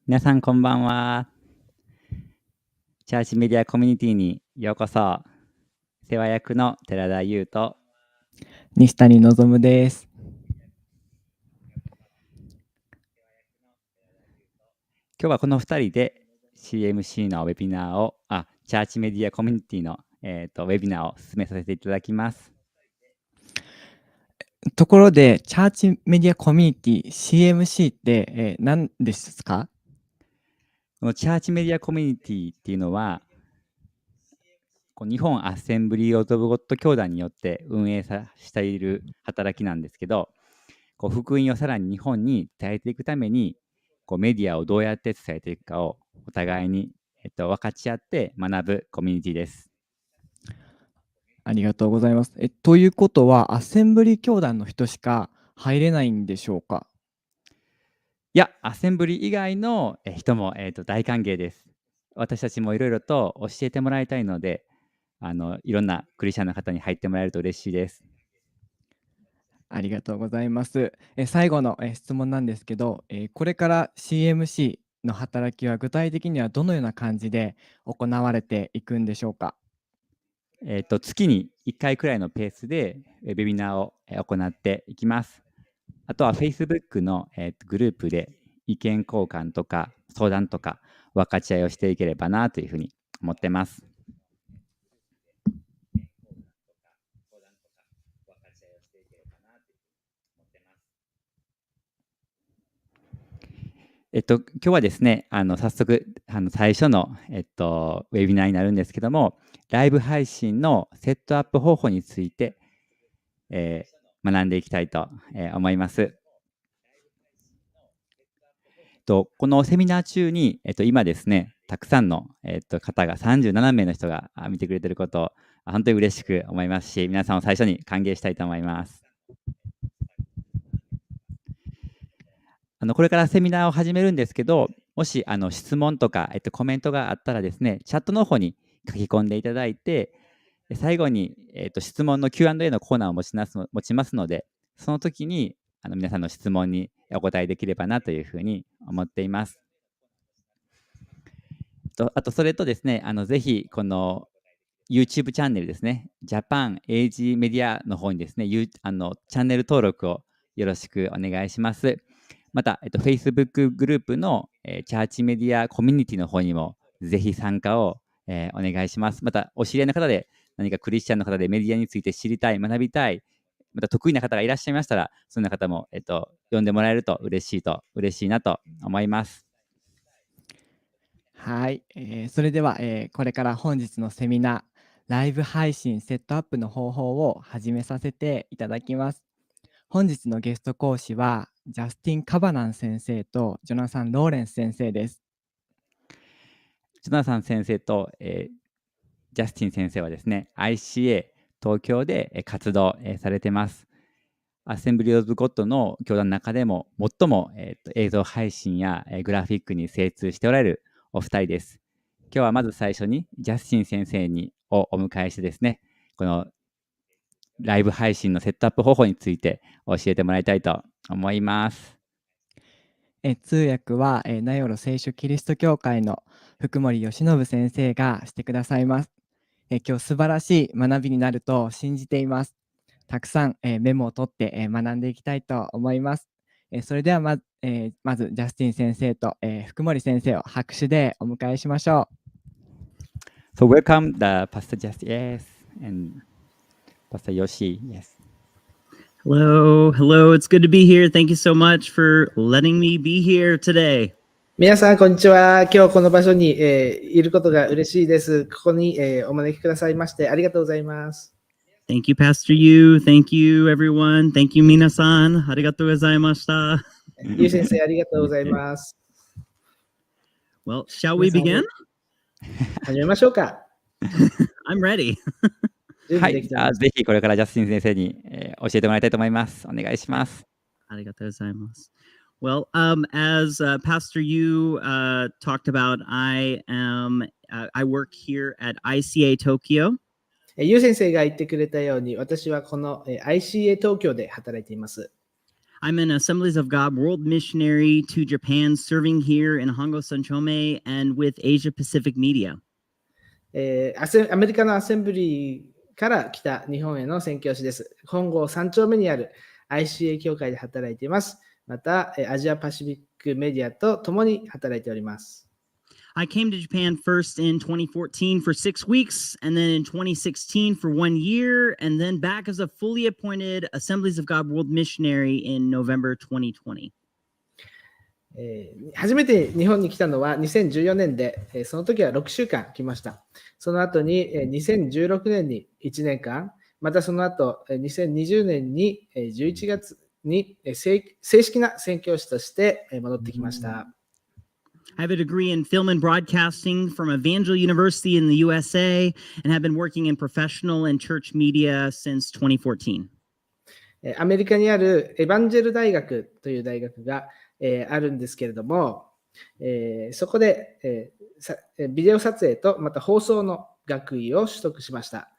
皆さんこんばんは。チャーチメディアコミュニティにようこそ。世話役の寺田優と西谷望です。今日はこの2人で CMC のウェビナーをチャーチメディアコミュニティの、ウェビナーを進めさせていただきます。ところで、チャーチメディアコミュニティ CMC って、何ですか？このチャーチメディアコミュニティっていうのは、日本アッセンブリー・オブ・ゴッド教団によって運営している働きなんですけど、福音をさらに日本に伝えていくためにメディアをどうやって伝えていくかをお互いに、分かち合って学ぶコミュニティです。ありがとうございます。ということは、アッセンブリー教団の人しか入れないんでしょうか？いや、アッセンブリ以外の人も、大歓迎です。私たちもいろいろと教えてもらいたいので、いろんなクリスチャンの方に入ってもらえると嬉しいです。ありがとうございます。最後の質問なんですけど、これから CMC の働きは具体的にはどのような感じで行われていくんでしょうか？月に1回くらいのペースでウェビナーを行っていきます。あとは Facebook のグループで意見交換とか相談とか分かち合いをしていければなというふうに思ってます。今日はですね、早速最初の、ウェビナーになるんですけども、ライブ配信のセットアップ方法について、学んでいきたいと、思います。このセミナー中に、今ですね、たくさんの、方が37名の人が見てくれていることを本当に嬉しく思いますし、皆さんを最初に歓迎したいと思います。これからセミナーを始めるんですけど、もし質問とか、コメントがあったらですね、チャットの方に書き込んでいただいて、最後に、質問の Q&A のコーナーを持ちますので、その時に皆さんの質問にお答えできればなというふうに思っています。あとそれとですね、ぜひこの YouTube チャンネルですね、ジャパンエイジメディアの方にですね、チャンネル登録をよろしくお願いします。また、Facebook グループの、チャーチメディアコミュニティの方にもぜひ参加を、お願いします。また、お知り合いの方で何かクリスチャンの方でメディアについて知りたい、学びたい、また得意な方がいらっしゃいましたら、そんな方も、呼んでもらえると嬉しいなと思います。はい、それでは、これから本日のセミナー、ライブ配信セットアップの方法を始めさせていただきます。本日のゲスト講師は、ジャスティン・カバナン先生とジョナサン・ローレンス先生です。ジョナサン先生と、ジャスティン先生はですね、ICA 東京で活動されてます。アッセンブリー・オブ・ゴッドの教団の中でも最も、映像配信やグラフィックに精通しておられるお二人です。今日はまず最初にジャスティン先生をお迎えしてですね、このライブ配信のセットアップ方法について教えてもらいたいと思います。通訳は、名寄聖書キリスト教会の福森義信先生がしてくださいます。今日素晴らしい学びになると信じています。たくさん、メモを取って、学んでいきたいと思います。それではまずジャスティン先生と、福森先生を拍手でお迎えしましょう。So welcome the Pastor Justin, yes, and Pastor Yoshi, yes. Hello, it's good to be here. Thank you so much for letting me be here today. 皆さん、こんにちは。今日この場所に、いることが嬉しいです。ここに、お招きくださいましてありがとうございます。Thank you, Pastor Yu. Thank you, everyone. Thank you, minasan. ありがとうございました。ゆう先生、ありがとうございます。Well, shall we begin? 始めましょうか。I'm ready. はい、ぜひこれからジャスティン先生に、教えてもらいたいと思います。お願いします。ありがとうございます。Well, as Pastor Yu talked about, I work here at ICA Tokyo. ゆう先生が言ってくれたように、私はこの ICA 東京で働いています。I'm an Assemblies of God World Missionary to Japan, serving here in Hongo Sanchome and with Asia Pacific Media. アメリカのアセンブリーから来た日本への宣教師です。本郷3丁目にある ICA 教会で働いています。また、アジアパシフィックメディアと共に働いております。I came to Japan first in 2014 for 6 weeks, and then in 2016 for 1 year, and then back as a fully appointed Assemblies of God World Missionary in November 2020. 初めて日本に来たのは2014年で、その時は6週間来ました。その後に2016年に1年間、またその後2020年に11月に正式な宣教師として戻ってきました。I have a degree in film and broadcasting from Evangel University in the USA and have been working in professional and church media since 2014. アメリカにあるエヴァンジェル大学という大学があるんですけれども、そこでビデオ撮影とまた放送の学位を取得しました。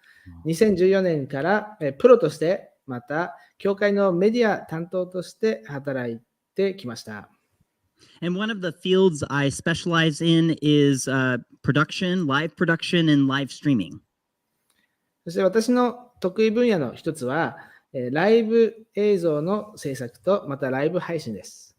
2014年からプロとしてまた教会のメディア担当として働いてきました。And one of the fields I specialize in is production, live production, and live streaming. そして私の得意分野の一つは、ライブ映像の制作とまたライブ配信です。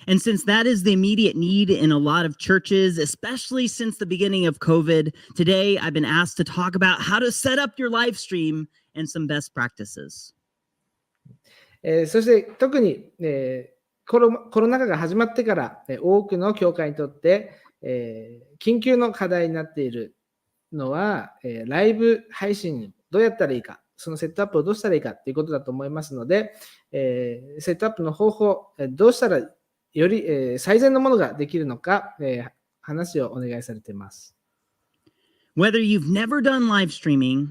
And since that is the immediate need in a lot of churches, especially since the beginning of COVID, today I've been asked to talk about how to set up your live stream and some best practices. そして特に、コロナ禍が始まってから、多くの教会にとって、緊急の課題になっているのは、ライブ配信どうやったらいいか、そのセットアップをどうしたらいいかということだと思いますので、セットアップの方法、どうしたらより、最善のものができるのか、話をお願いされています。Whether you've never done live streaming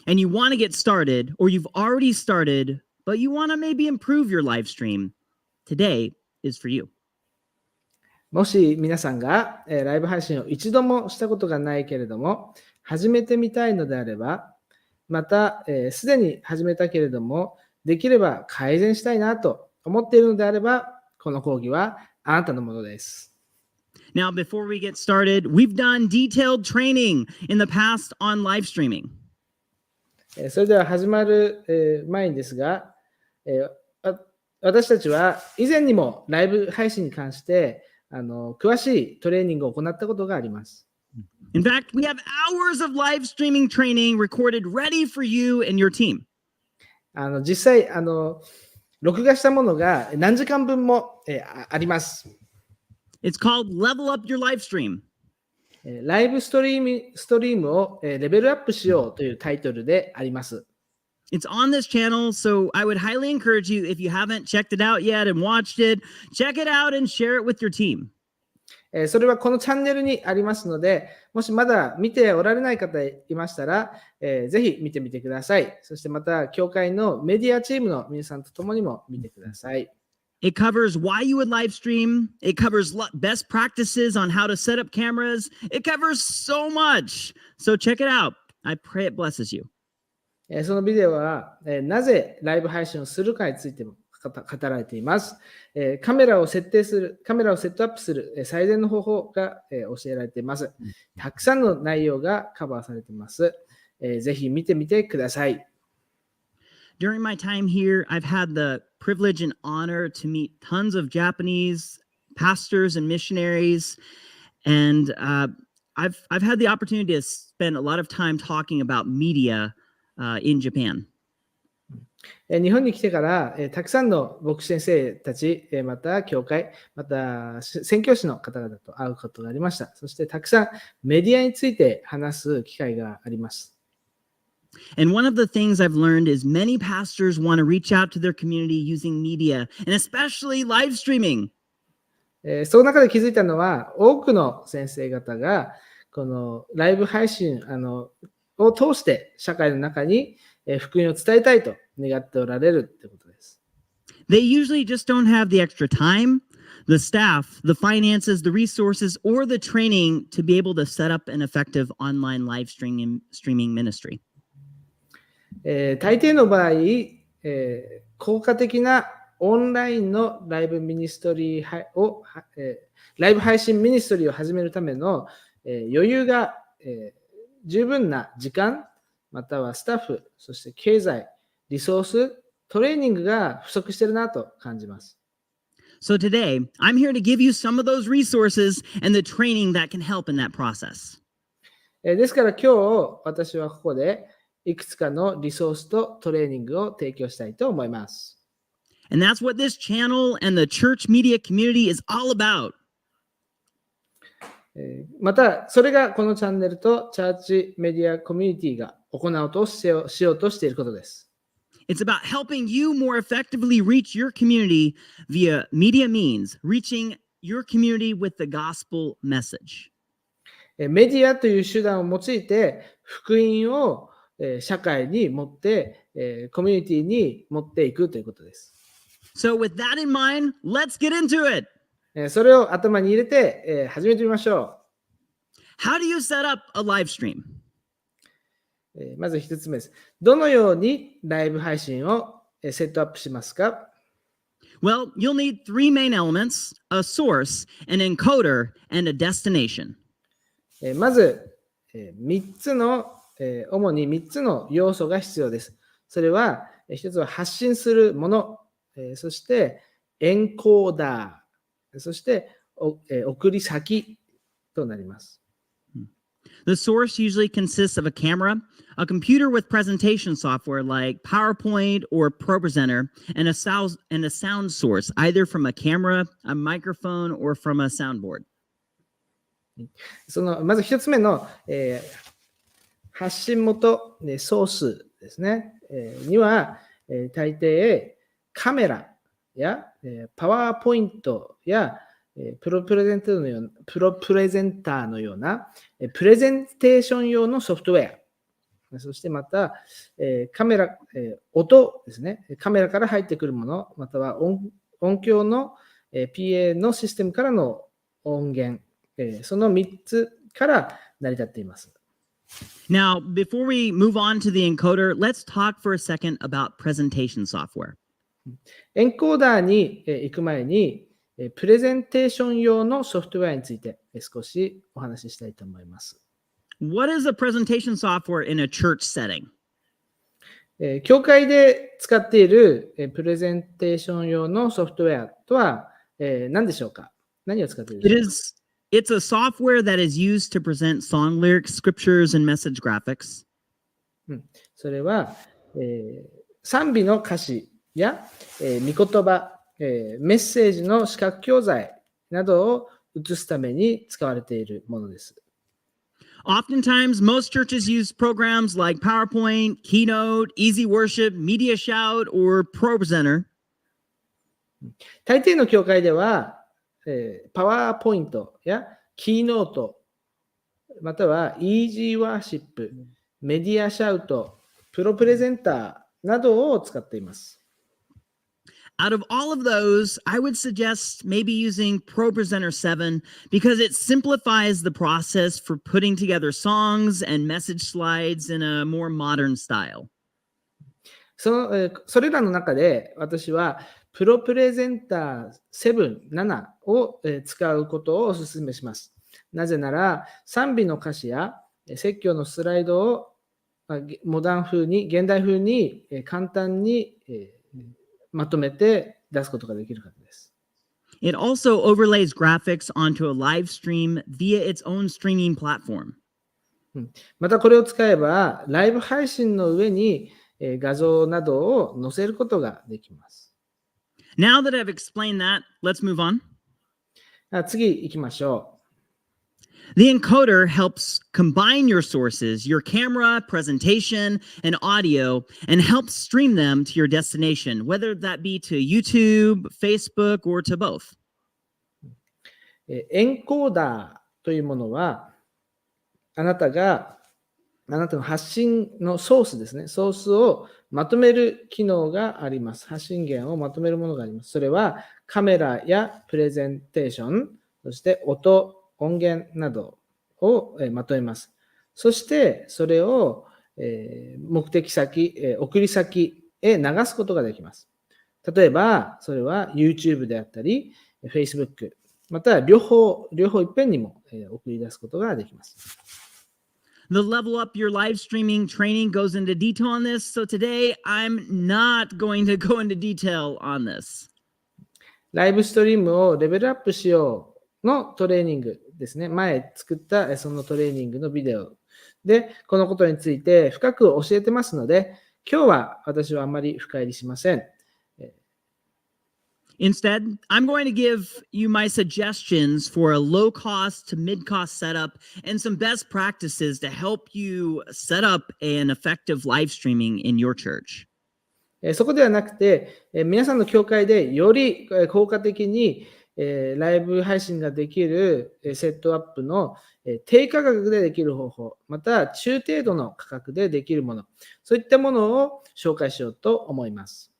and you want to get started, or you've already started, but you want to maybe improve your live stream,Today is for you. もし皆さんがライブ配信を一度もしたことがないけれども、始めてみたいのであれば、またすでに始めたけれども、できれば改善したいなと思っているのであれば、この講義はあなたのものです。Now, before we get started, we've done detailed training in the past on live streaming. それでは始まる前にですが、私たちは以前にもライブ配信に関して詳しいトレーニングを行ったことがあります。In fact, we have hours of live streaming training recorded ready for you and your team. 実際録画したものが何時間分もあります。It's called Level Up Your Live Stream. ライブストリームをレベルアップしようというタイトルであります。It's on this channel, so I would highly encourage you, if you haven't checked it out yet and watched it, check it out and share it with your team. それはこのチャンネルにありますので、もしまだ見ておられない方いましたら、ぜひ見てみてください。そしてまた、教会のメディアチームの皆さんと共にも見てください。It covers why you would live stream. It covers best practices on how to set up cameras. It covers so much. So check it out. I pray it blesses you. そのビデオは、なぜライブ配信をするかについても語られています。カメラをセットアップする最善の方法が教えられています。たくさんの内容がカバーされています。ぜひ見てみてください。During my time here, I've had the privilege and honor to meet tons of Japanese pastors and missionaries, and I've had the opportunity to spend a lot of time talking about media.in Japan. 日本に来てから、たくさんの牧師先生たち、また教会、また宣教師の方々と会うことがありました。そしてたくさんメディアについて話す機会があります。And one of the things I've learned is many pastors want to reach out to their community using media, and especially live streaming. その中で気づいたのは、多くの先生方がこのライブ配信を通して社会の中に福音を伝えたいと願っておられるということです。They usually just don't have the extra time, the staff, the finances, the resources, or the training to be able to set up an effective online live streaming ministry. 大抵の場合、効果的なオンラインのライブミニストリーを、ライブ配信ミニストリーを始めるための、余裕が、十分な時間、またはスタッフ、そして経済、リソース、トレーニングが不足しているなと感じます。So today, I'm here to give you some of those resources and the training that can help in that process. ですから今日私はここでいくつかのリソースとトレーニングを提供したいと思います。And that's what this channel and the church media community is all about. また、それがこのチャンネルとチャーチメディアコミュニティが行おうとしようとしていることです。It's about helping you more effectively reach your community via media means, reaching your community with the gospel message. メディアという手段を用いて福音を社会に持ってコミュニティに持っていくということです。So with that in mind, let's get into it. それを頭に入れて始めてみましょう。How do you set up a live stream? まず一つ目です。どのようにライブ配信をセットアップしますか？ Well, you'll need three main elements: a source, an encoder, and a destination. まず主に3つの要素が必要です。それは一つは発信するもの、そしてエンコーダー、そして送り先となります。The source usually consists of a camera, a computer with presentation software like PowerPoint or ProPresenter, and a sound source, either from a camera, a microphone, or from a soundboard. まず一つ目の、発信元、ソースですね、には、大抵カメラや、パワーポイントやプロプレゼンターのようなプレゼンテーション用のソフトウェア、そしてまたカメラ、音ですね、カメラから入ってくるもの、または音響の PA のシステムからの音源、その3つから成り立っています。Now, before we move on to the encoder, let's talk for a second about presentation software. エンコーダーに行く前にプレゼンテーション用のソフトウェアについて少しお話ししたいと思います。What is a presentation software in a church setting? 教会で使っているプレゼンテーション用のソフトウェアとは何でしょうか？何を使っているでしょうか？It's a software that is used to present song lyrics, scriptures, and message graphics. それは、賛美の歌詞や、御言葉、メッセージの視覚教材などを映すために使われているものです。Oftentimes, most churches use programs like PowerPoint, Keynote, Easy Worship, Media Shout, or ProPresenter. 大抵の教会ではパワーポイントやキーノート、またはイージーワーシップ、メディアシャウト、プロプレゼンターなどを使っています。Out of all of those, I would suggest maybe using ProPresenter 7 because it simplifies the process for putting together songs and message slides in a more modern style. それらの中で私はプロプレゼンター7、7を使うことをお勧めします。なぜなら、賛美の歌詞や説教のスライドをモダン風に、現代風に簡単にまとめて出すことができるからです。It also overlays graphics onto a live stream via its own streaming platform. またこれを使えば、ライブ配信の上に画像などを載せることができます。Now that I've explained that, let's move on. 次行きましょう。The encoder helps combine your sources, your camera, presentation, and audio, and helps stream them to your destination, whether that be to YouTube, Facebook, or to both. エンコーダーというものは、あなたの発信のソースですね。ソースをまとめる機能があります。発信源をまとめるものがあります。それはカメラやプレゼンテーション、そして音、音源などをまとめます。そしてそれを目的先、送り先へ流すことができます。例えば、それは YouTube であったり、Facebook、または両方いっぺんにも送り出すことができます。The Level Up Your Live Streaming training goes into detail on this. So today, I'm not going to go into detail on this. ライブストリームをレベルアップしようのトレーニングですね。前作ったそのトレーニングのビデオで、このことについて深く教えてますので、今日は私はあまり深入りしません。Instead, I'm going to give you my suggestions for a low cost to mid cost setup and some best practices to help you set up an effective live streaming in your church. そこではなくて、皆さんの教会でより効果的にライブ配信ができるセットアップの低価格でできる方法、また中程度の価格でできるもの、そういったものを紹介しようと思います。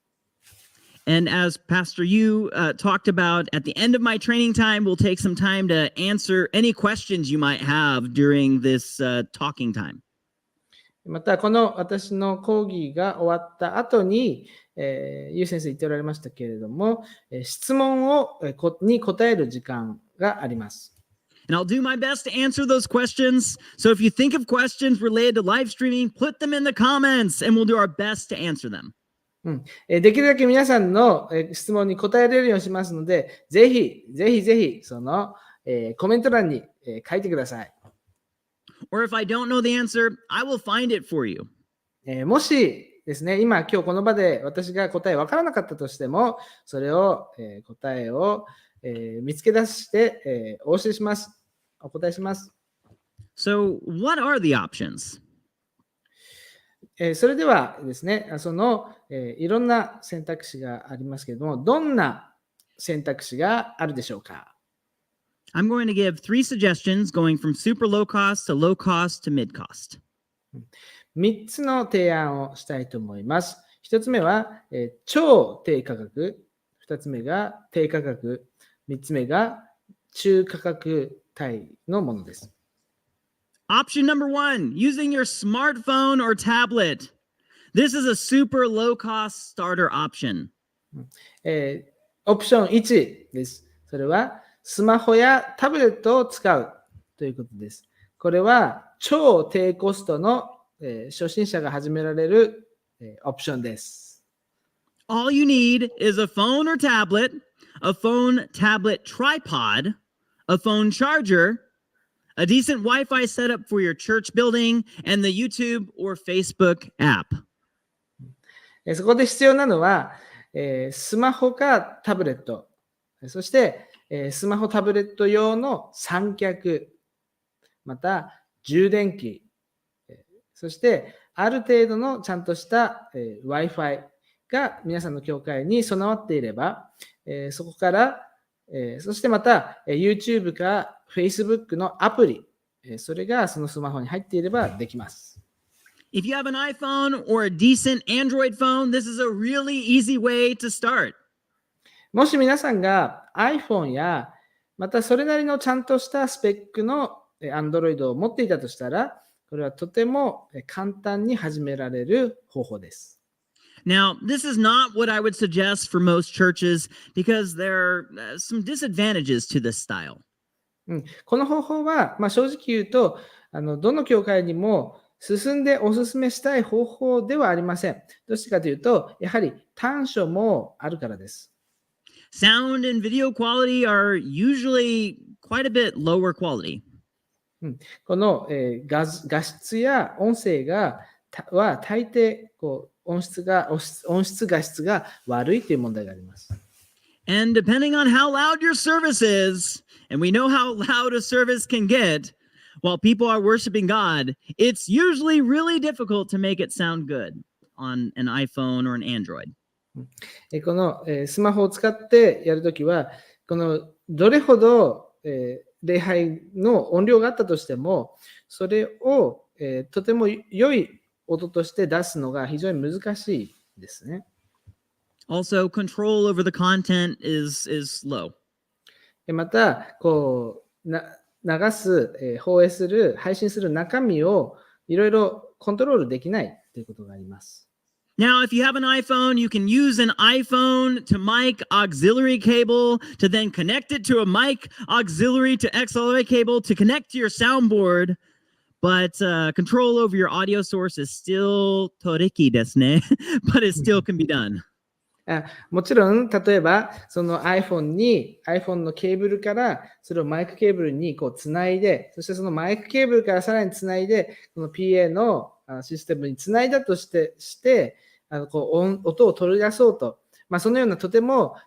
And as Pastor Yu talked about, at the end of my training time, we'll take some time to answer any questions you might have during this talking time. また、この私の講義が終わった後に、ゆう先生言っておられましたけれども、質問に答える時間があります。And I'll do my best to answer those questions. So if you think of questions related to live streaming, put them in the comments and we'll do our best to answer them. できるだけ皆さんの質問に答えれるようにしますので、ぜひ、そのコメント欄に書いてください。Or if I don't know the answer, I will find it for you. もしですね、今日この場で私が答え分からなかったとしても、それを答えを見つけ出してお答えします。So what are the options? それではですね、いろんな選択肢がありますけれども、どんな選択肢があるでしょうか？ I'm going to give 3 suggestions going from super low cost to low cost to mid cost. 3つの提案をしたいと思います。1つ目は、超低価格、2つ目が低価格、3つ目が中価格帯のものです。Option number 1, using your smartphone or tablet. This is a super low cost starter option. オプション1です。それはスマホやタブレットを使うということです。これは超低コストの初心者が始められるオプションです。All you need is a phone or tablet, a phone tablet tripod, a phone charger, a decent Wi-Fi setup for your church building, and the YouTube or Facebook app. そこで必要なのは、スマホかタブレット、そしてスマホタブレット用の三脚、また充電器、そしてある程度のちゃんとした Wi-Fi が皆さんの教会に備わっていれば、そこから、そしてまた YouTube か Facebook のアプリ、それがそのスマホに入っていればできます。If you have an iPhone or a decent Android phone, this is a really easy way to start. もし皆さんが iPhone やまたそれなりのちゃんとしたスペックの Android を持っていたとしたら、これはとても簡単に始められる方法です。Now, this is not what I would suggest for most churches because there are some disadvantages to this style. この方法は、正直言うと、どの教会にも進んでお勧めしたい方法ではありません。どうしてかというと、やはり短所もあるからです。Sound and video quality are usually quite a bit lower quality. この、画質や音声は大抵音質画質が悪いという問題があります。And depending on how loud your service is, and we know how loud a service can get while people are worshiping God, it's usually really difficult to make it sound good on an iPhone or an Android. このスマホを使ってやるときは、どれほど礼拝の音量があったとしても、それをとても良い音として出すのが非常に難しいですね。Also, control over the content is low. また、流す、放映する、配信する中身をいろいろコントロールできないということがあります。Now, if you have an iPhone, you can use an iPhone to mic auxiliary cable to then connect it to a mic auxiliary to XLR cable to connect to your soundboard. But control over your audio source is still toriki desu ne, but it still can be done. もちろん、例えば、その iPhone のケーブルから、それをマイクケーブルにこうつないで、そしてそのマイクケーブルからさらにつないで、この PA のシステムにつないだとして、こう音を取り出そうと、そのようなとても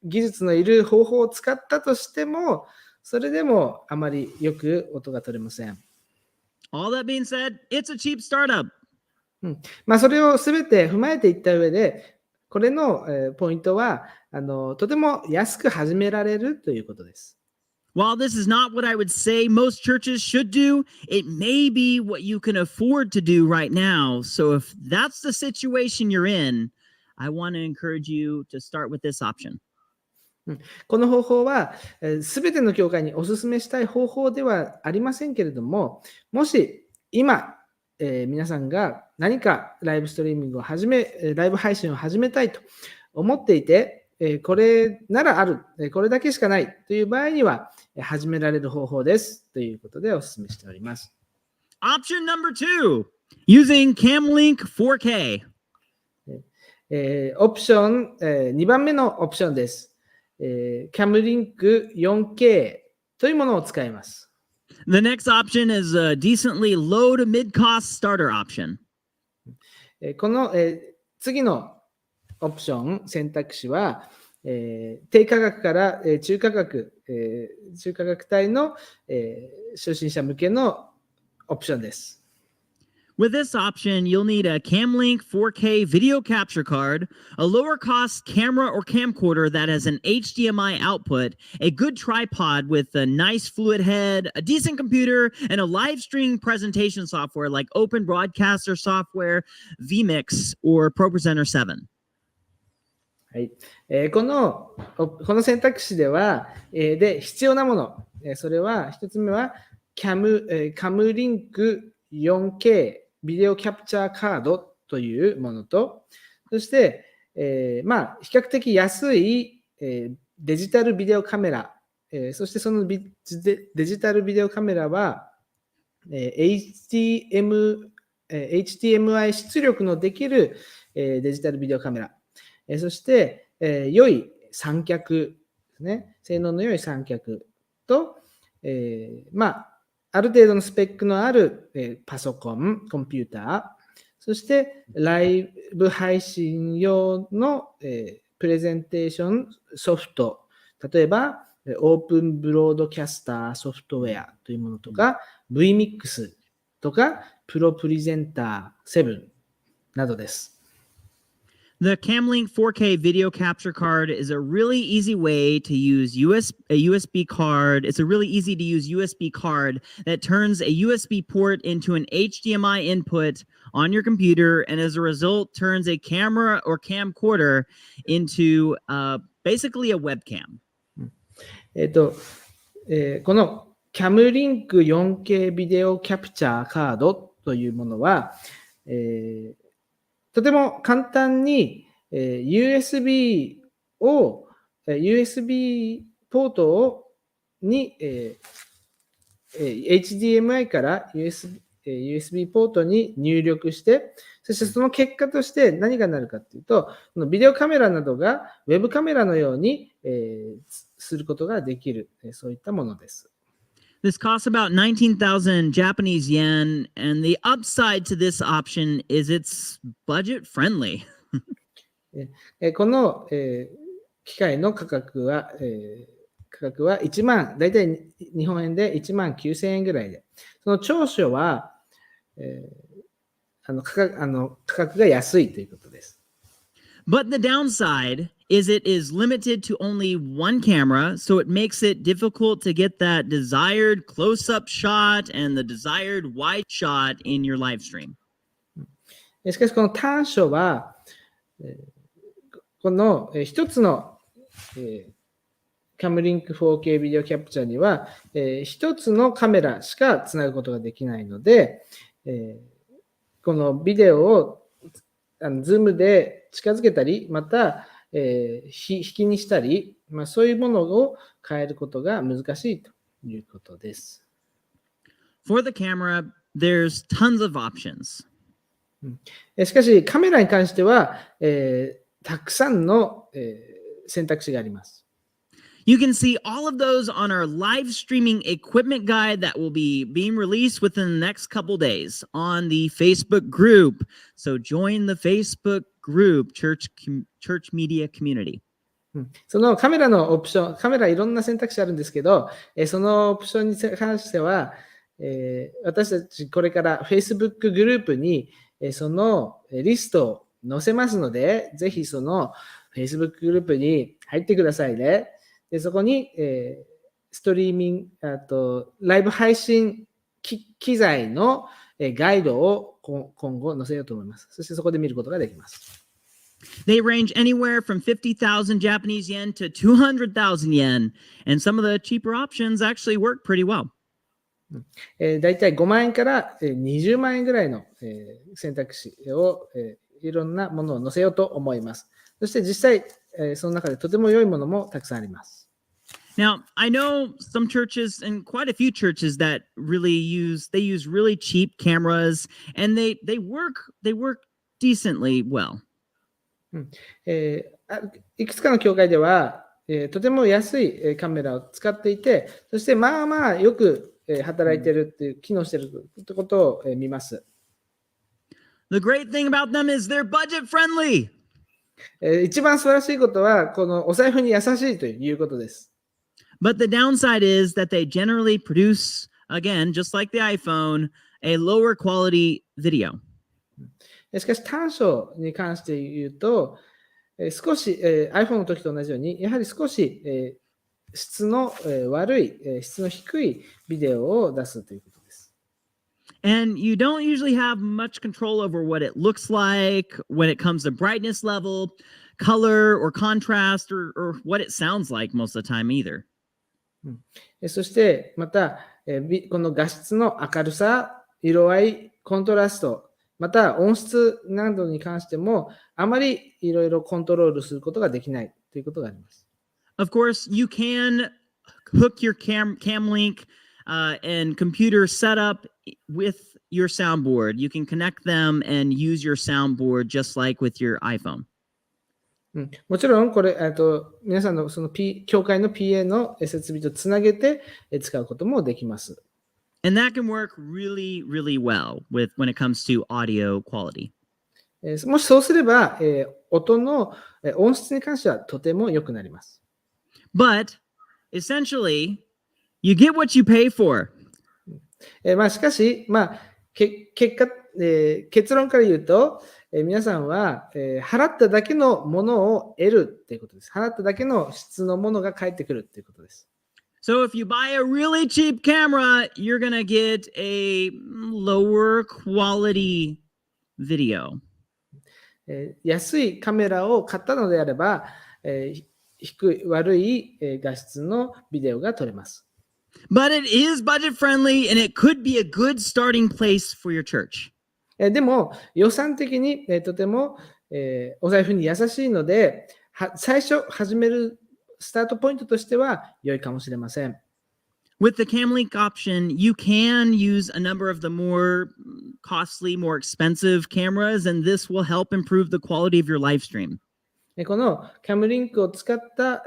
技術のいる方法を使ったとしても、それでもあまりよく音が取れません。All that being said, it's a cheap startup. それをすべて踏まえていった上で、これのポイントはとても安く始められるということです。While this is not what I would say most churches should do, it may be what you can afford to do right now. So if that's the situation you're in, I want to encourage you to start with this option. この方法は、すべての教会にお勧めしたい方法ではありませんけれども、もし今、皆さんが何かライブストリーミングをライブ配信を始めたいと思っていて、これならある、これだけしかないという場合には始められる方法ですということでお勧めしております。Option number 2, using CamLink 4K. オプション、2番目のオプションです。CamLink 4K というものを使います。The next option is a decently low to mid-cost starter option. この、次のオプション、選択肢は、低価格から、中価格帯の、初心者向けのオプションです。With this option, you'll need a CamLink 4K video capture card, a lower cost camera or camcorder that has an HDMI output, a good tripod with a nice fluid head, a decent computer, and a live streaming presentation software like Open Broadcaster software, vMix, or ProPresenter 7. はい、この選択肢では、で必要なもの、それは一つ目はCamLink 4K ビデオキャプチャーカードというものと、そして、比較的安い、デジタルビデオカメラ、そしてそのデジタルビデオカメラは、HDMI 出力のできる、デジタルビデオカメラ、そして、良い三脚ですね、性能の良い三脚と、ある程度のスペックのある、パソコン、コンピューター、そしてライブ配信用の、プレゼンテーションソフト、例えばオープンブロードキャスターソフトウェアというものとか、vMix とか、プロプレゼンター7などです。The CamLink 4K video capture card is a really easy way to use a USB card. It's a really easy to use USB card that turns a USB port into an HDMI input on your computer, and as a result turns a camera or camcorder into basically a webcam. この CamLink 4K ビデオキャプチャーカードというものは、とても簡単に、USB ポートに、HDMI から USB ポートに入力して、そしてその結果として何がなるかというと、このビデオカメラなどがウェブカメラのように、することができる、そういったものです。This costs about 19,000 Japanese yen, and the upside to this option is it's budget friendly. この、機械の価格は1万、だいたい日本円で1万9000円ぐらいで、その長所は、価格が安いということです。But the downside is it is limited to only one camera, so it makes it difficult to get that desired close-up shot and the desired wide shot in your live stream. しかしこの短所は、この一つの、CamLink 4K ビデオキャプチャーには、一つのカメラしかつなぐことができないので、このビデオをズームで近づけたり、また、引きにしたり、そういうものを変えることが難しいということです。For the camera, there's tons of options. しかし、カメラに関しては、たくさんの、選択肢があります。You can see all of those on our live streaming equipment guide that will be being released within the next couple days on the Facebook group. So join the Facebook group, Church Media Community. そのカメラのオプション、カメラいろんな選択肢あるんですけど、そのオプションに関しては、私たちこれから Facebook グループにそのリストを載せますので、ぜひその Facebook グループに入ってくださいね。でそこに、ストリーミング、ライブ配信機材のガイドを今後載せようと思います。そしてそこで見ることができます。They range anywhere from 50,000 Japanese yen to 200,000 yen, and some of the cheaper options actually work pretty well. だいたい5万円から20万円ぐらいの選択肢をいろんなものを載せようと思います。そして実際、その中でとても良いものもたくさんあります。Now, I know some churches and quite a few churches that really use really cheap cameras, and they work decently well. いくつかの教会では、とても安いカメラを使っていて、そしてまあまあよく働いてるっていう、機能してるってことを見ます。The great thing about them is they're budget friendly. 一番素晴らしいことは、このお財布に優しいということです。But the downside is that they generally produce, again, just like the iPhone, a lower quality video. しかし短所に関して言うと、少し、iPhone の時と同じように、やはり少し、質の悪い、質の低いビデオを出すということです。And you don't usually have much control over what it looks like when it comes to brightness level, color, or contrast, or what it sounds like most of the time either. そしてまた、この画質の明るさ、色合い、コントラスト、また音質などに関してもあまりいろいろコントロールすることができないということがあります。Of course, you can hook your cam link and computer setup with your soundboard. You can connect them and use your soundboard just like with your iPhone. もちろんこれ皆さんのその、教会の PA の設備とつなげて使うこともできます。And that can work really, really well when it comes to audio quality. もしそうすれば、音の音質に関してはとても良くなります。But essentially, you get what you pay for. しかし、結論から言うと、皆さんは、払っただけのものを得るということです。払っただけの質のものが返ってくるということです。So if you buy a really cheap camera, you're going to get a lower quality video. 安いカメラを買ったのであれば、悪い画質のビデオが撮れます。But it is budget friendly and it could be a good starting place for your church. でも予算的にとてもお財布に優しいので、最初始めるスタートポイントとしては良いかもしれません。With the cam link option, you can use a number of the more costly, more expensive cameras, and this will help improve the quality of your live stream. このキャムリンクを使った、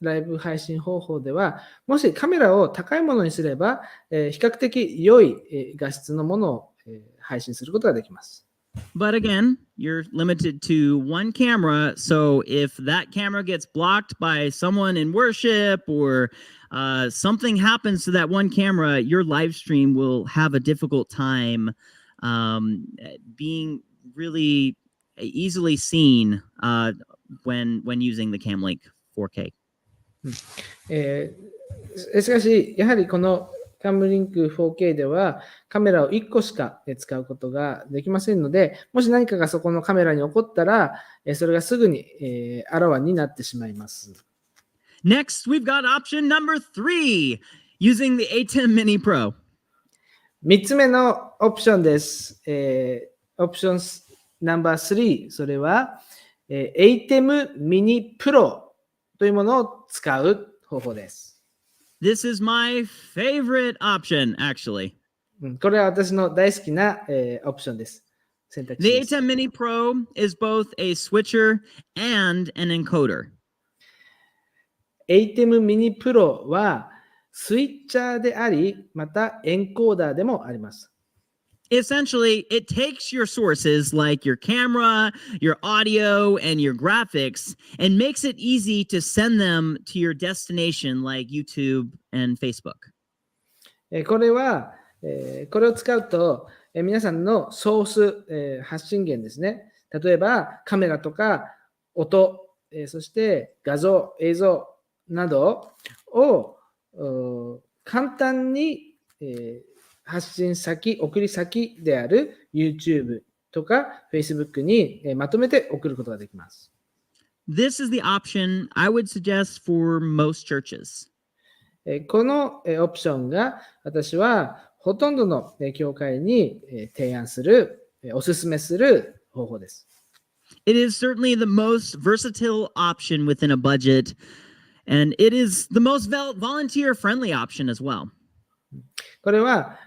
ライブ配信方法では、もしカメラを高いものにすれば、比較的良い、画質のものを、配信することができます。But again, you're limited to one camera, so if that camera gets blocked by someone in worship or something happens to that one camera, your live stream will have a difficult time being really easily seen when using the Cam Link 4K. しかし、やはりこのキャムリンク 4K ではカメラを1個しか使うことができませんので、もし何かがそこのカメラに起こったら、それがすぐにあらわになってしまいます。Next, we've got option number 3, using the A10 Mini Pro. 3つ目のオプションです。オプション No.3、それは、ATEM Mini Pro というものを使う方法です。This is my favorite option, actually. これは私の大好きな、オプションです。選択肢 The です。 ATEM Mini Pro is both a switcher and an encoder. ATEM Mini Pro はスイッチャーであり、またエンコーダーでもあります。Essentially, it takes your sources like your camera, your audio, and your graphics and makes it easy to send them to your destination like YouTube and Facebook. これは、これを使うと、皆さんのソース、発信源ですね。例えばカメラとか音、そして画像、映像などを簡単に、発信先、送り先である YouTube とか Facebook に、まとめて送ることができます。This is the option I would suggest for most churches. このオプションが私はほとんどの教会に提案する、おすすめする方法です。It is certainly the most versatile option within a budget, and it is the most volunteer-friendly option as well. これは、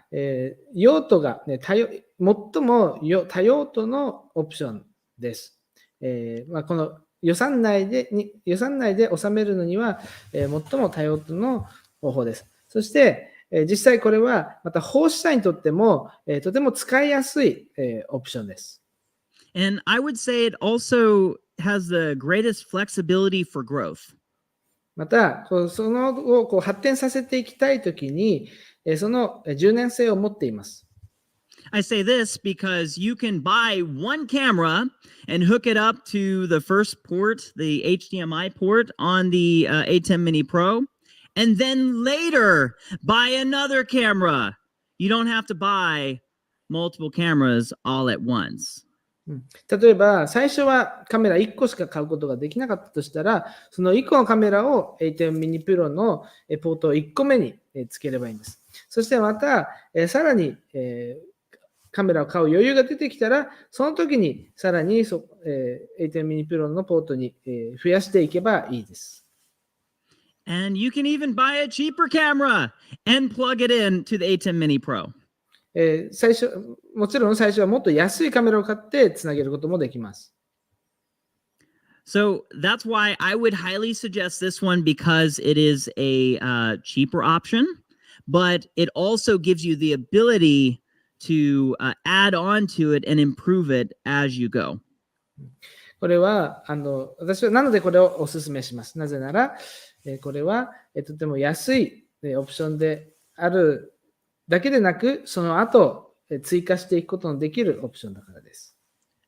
用途が、ね、最も多用途のオプションです。この予算内で収めるのには、最も多用途の方法です。そして、実際これはまた奉仕者にとっても、とても使いやすい、オプションです。And I would say it also has the greatest flexibility for growth. また、そのを発展させていきたいときに、その柔軟性を持っています。I say this because you can buy one camera and hook it up to the first port, the HDMI port on the ATEM Mini Pro, and then later buy another camera. You don't have to buy multiple cameras all at once. 例えば、最初はカメラ1個しか買うことができなかったとしたら、その1個のカメラを ATEM Mini Pro のポート1個目につければいいんです。そしてまた、さらにカメラを買う余裕が出てきたら、その時にさらにATEM Mini Pro のポートに増やしていけばいいです。And you can even buy a cheaper camera and plug it in to the ATEM Mini Pro. もちろん最初はもっと安いカメラを買ってつなげることもできます。So that's why I would highly suggest this one because it is a cheaper option, but it also gives you the ability to add on to it and improve it as you go. これは私はなのでこれをお勧めします。なぜなら、これはとても安いオプションであるだけでなく、その後追加していくことのできるオプションだからです。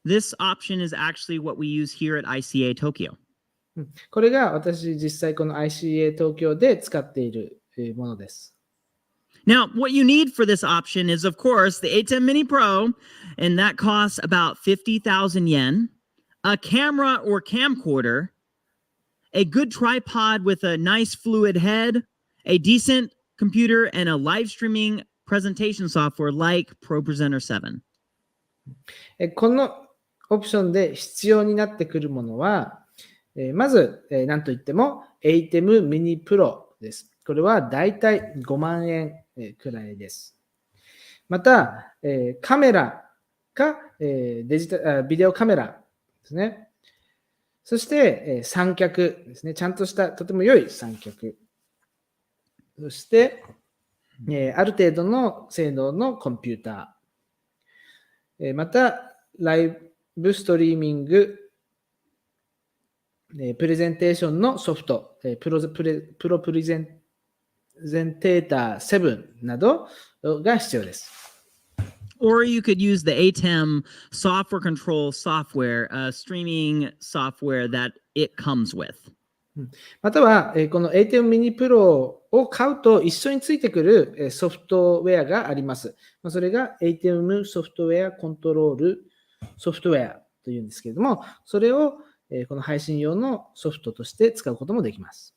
This option is actually what we use here at ICA Tokyo. これが私実際この ICA 東京で使っているものです。Now, what you need for this option is, of course, the ATEM Mini Pro, and that costs about 50,000 yen, a camera or camcorder, a good tripod with a nice fluid head, a decent computer, and a live streaming presentation software like ProPresenter 7. このオプションで必要になってくるものは、まず何といっても ATEM Mini Pro です。これはだいたい5万円くらいです。また、カメラかビデオカメラですね。そして、三脚ですね。ちゃんとしたとても良い三脚。そして、ある程度の性能のコンピューター。また、ライブストリーミング、プレゼンテーションのソフト、プロプレゼンテーター7などが必要です。Or you could use the ATEM software control software, streaming software that it comes with. または、この ATEM Mini Pro を買うと一緒についてくるソフトウェアがあります。それが ATEM ソフトウェアコントロールソフトウェアというんですけれども、それをこの配信用のソフトとして使うこともできます。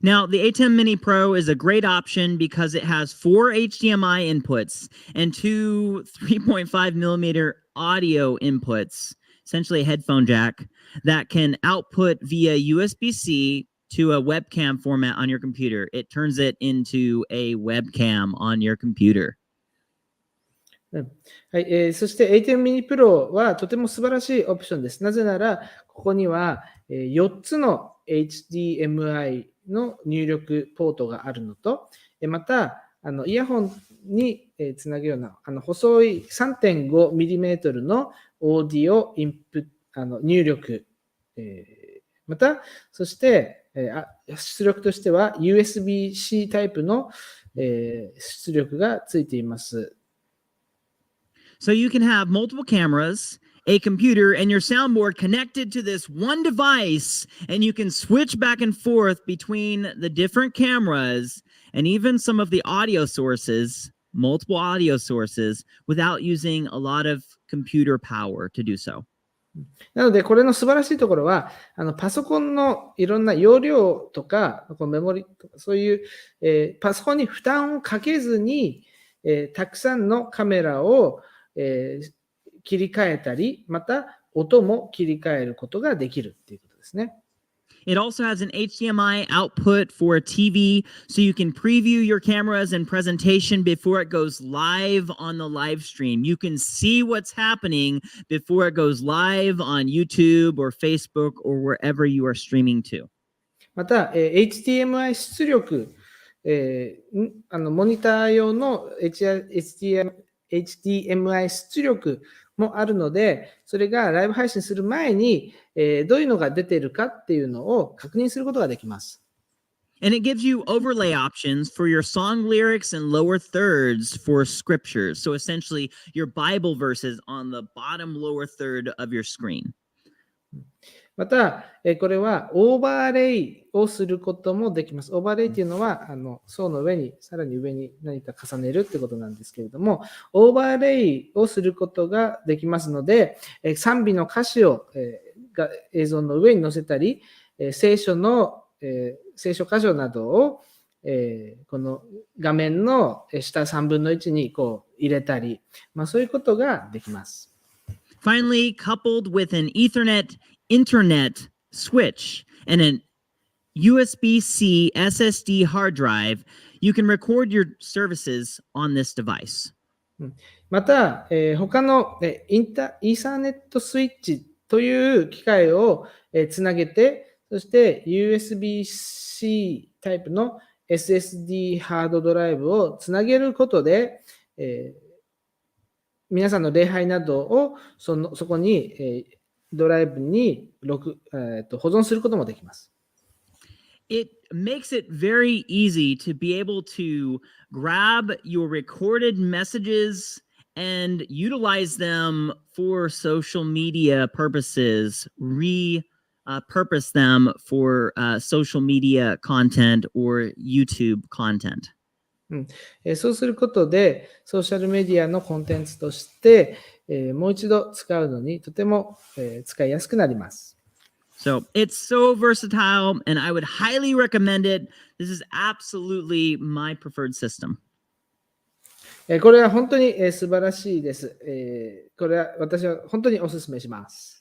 Now, the ATEM Mini Pro is a great option because it has 4 HDMI inputs and 2 3.5 millimeter audio inputs essentially a headphone jack that can output via USB-C to a webcam format on your computer. It turns it into a webcam on your computer. はい、そして A10 mini Pro はとても素晴らしいオプションです。なぜなら、ここには4つの HDMI の入力ポートがあるのと、また、イヤホンにつなぐような細い 3.5mm のオーディオインプ入力、また、そして出力としては USB-C タイプの出力がついています。So you can have multiple cameras, a computer, and your soundboard connected to this one device, and you can switch back and forth between the different cameras and even some of the audio sources, multiple audio sources, without using a lot of computer power to do so. なので、これの素晴らしいところは、パソコンのいろんな容量とか、メモリとか、そういう、パソコンに負担をかけずに、たくさんのカメラを切り替えたり、また音も切り替えることができるっていうことですね。It also has an HDMI output for a TV, so you can preview your cameras and presentation before it goes live on the live stream. You can see what's happening before it goes live on YouTube or Facebook or wherever you are streaming to. また、HDMI 出力、モニター用の HDMI 出力もあるので、それがライブ配信する前に、どういうのが出ているかっていうのを確認することができます。And it gives you overlay options for your song lyrics and lower thirds for scriptures. So essentially, your Bible verses on the bottom lower third of your screen. また、これはオーバーレイをすることもできます。オーバーレイっていうのは、層の上に、さらに上に何か重ねるってことなんですけれども、オーバーレイをすることができますので、賛美の歌詞を、映像の上に載せたり、聖書箇所などを、この画面の下3分の1にこう入れたり、そういうことができます。Finally, coupled with an Ethernet internet switch and an USB-C SSD hard drive, you can record your services on this device. また、他のイーサーネットスイッチという機械をつなげて、そして USB-C タイプの SSD ハードドライブをつなげることで、皆さんの礼拝などをそこに、ドライブに保存することもできます。It makes it very easy to be able to grab your recorded messages and utilize them for social media purposes, repurpose them for social media content or YouTube content. そうすることで、ソーシャルメディアのコンテンツとして、もう一度使うのにとても、使いやすくなります。So it's so versatile, and I would highly recommend it. This is absolutely my preferred system. これは本当に素晴らしいです。これは私は本当にお勧めします。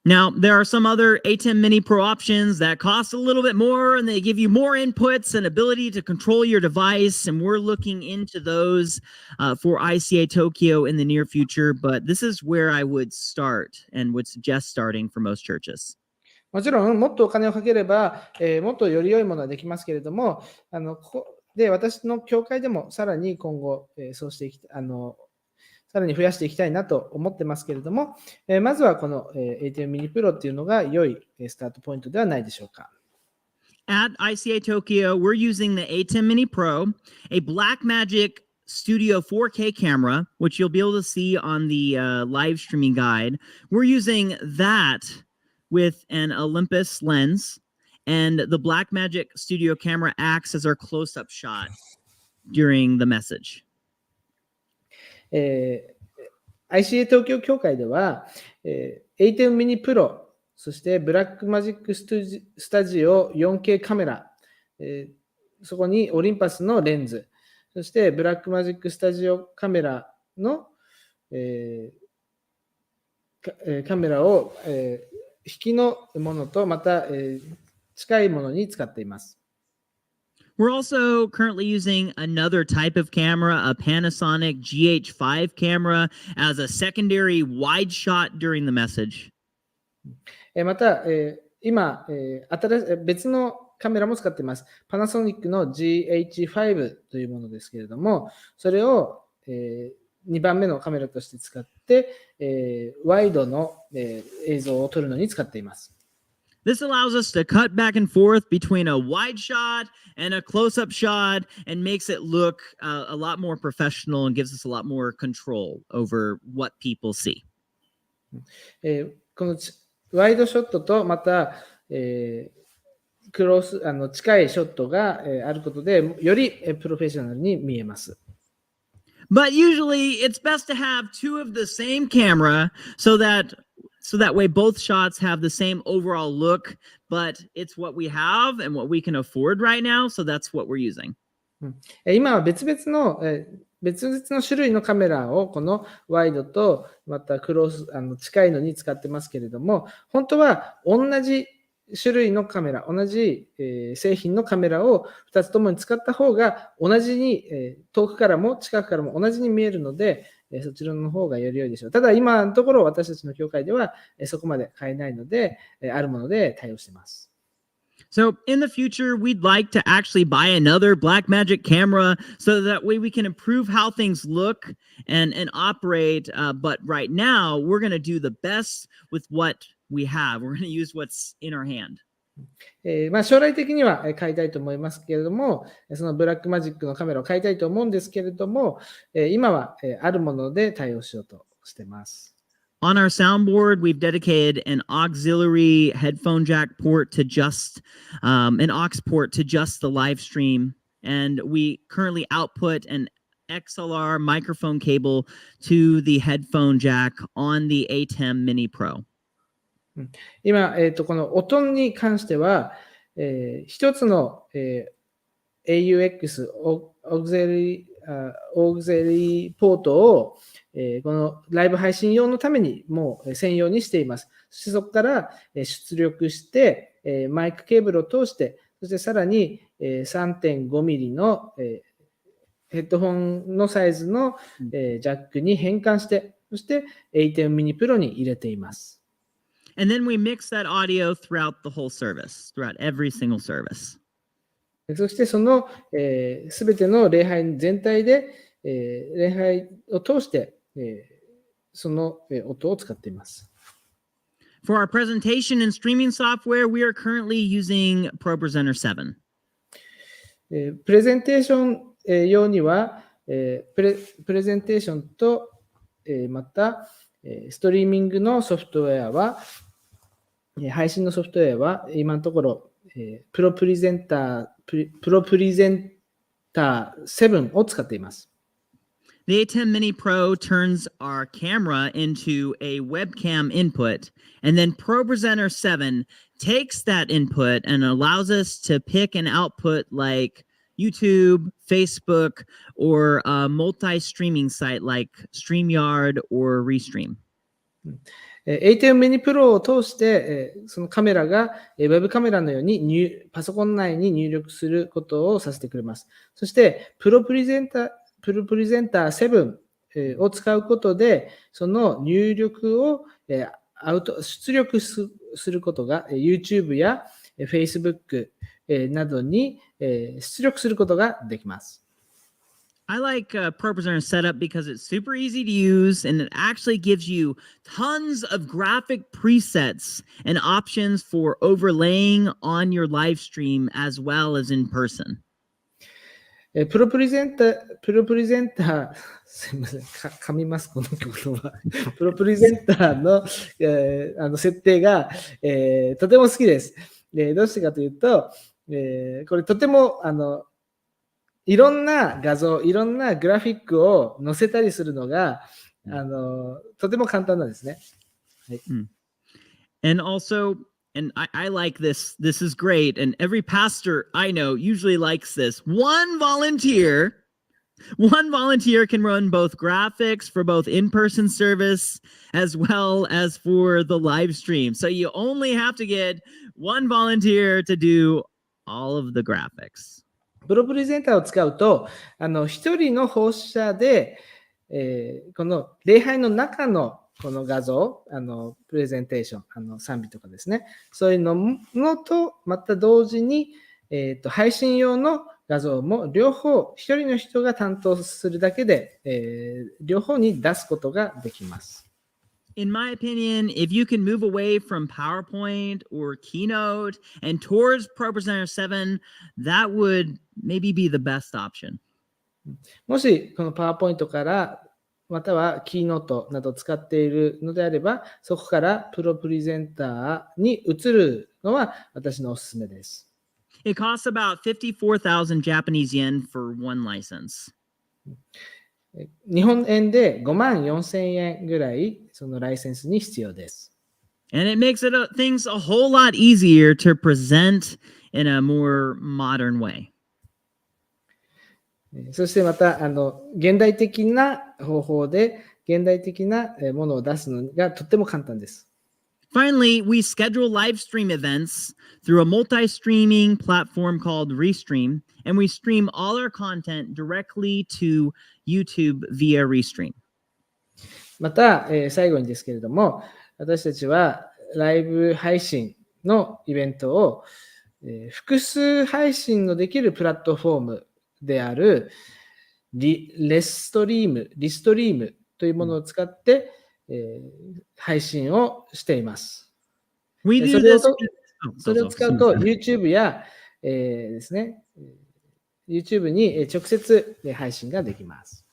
Now, there are some other A10 Mini Pro options that cost a little bit more, and they give you more inputs and ability to control your device, and we're looking into those for ICA Tokyo in the near future, but this is where I would start and would suggest starting for most churches. もちろん、もっとお金をかければ、もっとより良いものはできますけれども、で私の教会でもさらに今後、そうしてさらに増やしていきたいなと思ってますけれども、まずはこの A10 mini Pro っていうのが良いスタートポイントではないでしょうか。At ICA Tokyo, we're using the A10 Mini Pro, a Blackmagic Studio 4K camera, which you'll be able to see on the live streaming guide. We're using that with an Olympus lens, and the Blackmagic Studio camera acts as our close-up shot during the message. ICA 東京協会では、A10 mini Pro、そしてブラックマジックスタジオ 4K カメラ、そこにオリンパスのレンズ、そしてブラックマジックスタジオカメラの、カメラを、引きのものとまた、近いものに使っています。We're also currently using another type of camera, a Panasonic GH5 camera, as a secondary wide shot during the message. また、今、別のカメラも使っています。パナソニックの GH5 というものですけれども、それを、2番目のカメラとして使って、ワイドの、映像を撮るのに使っています。This allows us to cut back and forth between a wide shot and a close-up shot and makes it look a lot more professional and gives us a lot more control over what people see. このワイドショットとまた、近いショットが、あることでよりプロフェッショナルに見えます。But usually it's best to have two of the same camera so that way both shots have the same overall look, but it's what we have and what we can afford right now, so that's what we're using. 今は別々の種類のカメラをこのワイドとまた近いのに使ってますけれども、本当は同じ種類のカメラ、同じ、製品のカメラを2つともに使った方が同じに、遠くからも近くからも同じに見えるので、そちらの方がより良いでしょう。ただ今のところ私たちの教会ではそこまで買えないので、あるもので対応しています。So in the future, we'd like to actually buy another Blackmagic camera so that way we can improve how things look and operate. But right now, we're going to do the best with what we have. We're going to use what's in our hand. 将来的には買いたいと思いますけれども、そのブラックマジックのカメラを買いたいと思うんですけれども、今はあるもので対応しようとしています。On our soundboard, we've dedicated an auxiliary headphone jack port to just an aux port to just the live stream. And we currently output an XLR microphone cable to the headphone jack on the A10 Mini Pro. 今、この音に関しては、一つの、AUX、auxiliaryポートをこのライブ配信用のためにもう専用にしています。そしてそこから出力して、マイクケーブルを通して、そしてさらに 3.5 ミリのヘッドホンのサイズのジャックに変換して、そしてA10 mini Pro に入れています。And then we mix that audio throughout the whole service, throughout every single service. そしてそのすべての礼拝全体で礼拝を通してその音を使っています。For our presentation and streaming software, we are currently using ProPresenter 7. プレゼンテーション用にはプレゼンテーションとまたストリーミングのソフトウェアは配信のソフトウェアは今のところプロプレゼンター7を使っています。The A10 Mini Pro turns our camera into a webcam input, and then ProPresenter 7 takes that input and allows us to pick an output like YouTube, Facebook, or a multi-streaming site like StreamYard or Restream. A10 Mini Pro を通して、そのカメラがウェブカメラのようにパソコン内に入力することをさせてくれます。そして、プロプレゼンター7を使うことで、その入力を出力することが YouTube や Facebook などに出力することができます。I like ProPresenter setup because it's super easy to use and it actually gives you tons of graphic presets and options for overlaying on your live stream as well as in person. プロプレゼンター、すみません、噛みます、この言葉。プロプレゼンターの、設定が、とても好きです。どうしてかというと、これとてもいろんな画像、いろんなグラフィックを載せたりするのが、とても簡単なんですね。はい。And also, and I like this. This is great. And every pastor I know usually likes this. One volunteer One volunteer can run both graphics for both in-person service as well as for the live stream. So you only have to get one volunteer to do all of the graphics. プロプレゼンターを使うと、一人の奉仕者で、この礼拝の中のこの画像、プレゼンテーション、賛美とかですね、そういうのと、また同時に、配信用の画像も両方、一人の人が担当するだけで、両方に出すことができます。In my opinion, if you can move away from PowerPoint or Keynote and towards ProPresenter 7, that would maybe be the best option. もし、この PowerPoint から、または Keynote などを使っているのであれば、そこからプロプレゼンターに移るのは私のおすすめです。It costs about 54,000 Japanese yen for one license. 日本円で54,000円ぐらいそのライセンスに必要です。And it makes things a whole lot easier to present in a more modern way. そしてまた現代的な方法で現代的なものを出すのがとっても簡単です。Finally, we schedule live stream events through a multi-streaming platform called Restream, and we stream all our content directly to YouTube via Restream. また、最後にですけれども、私たちはライブ配信のイベントを、複数配信のできるプラットフォームであるリストリームというものを使って、配信をしています。それを使うと YouTube や、ですね、YouTube に直接配信ができます。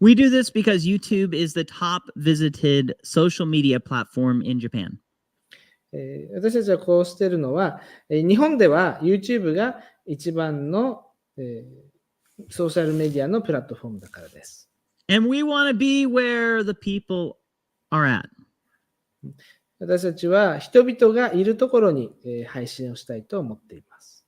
We do this because YouTube is the top visited social media platform in Japan. 私たちはこうしているのは、日本では YouTube が一番の、ソーシャルメディアのプラットフォームだからです。And we want to be where the people are at. 私たちは人々がいるところに配信をしたいと思っています。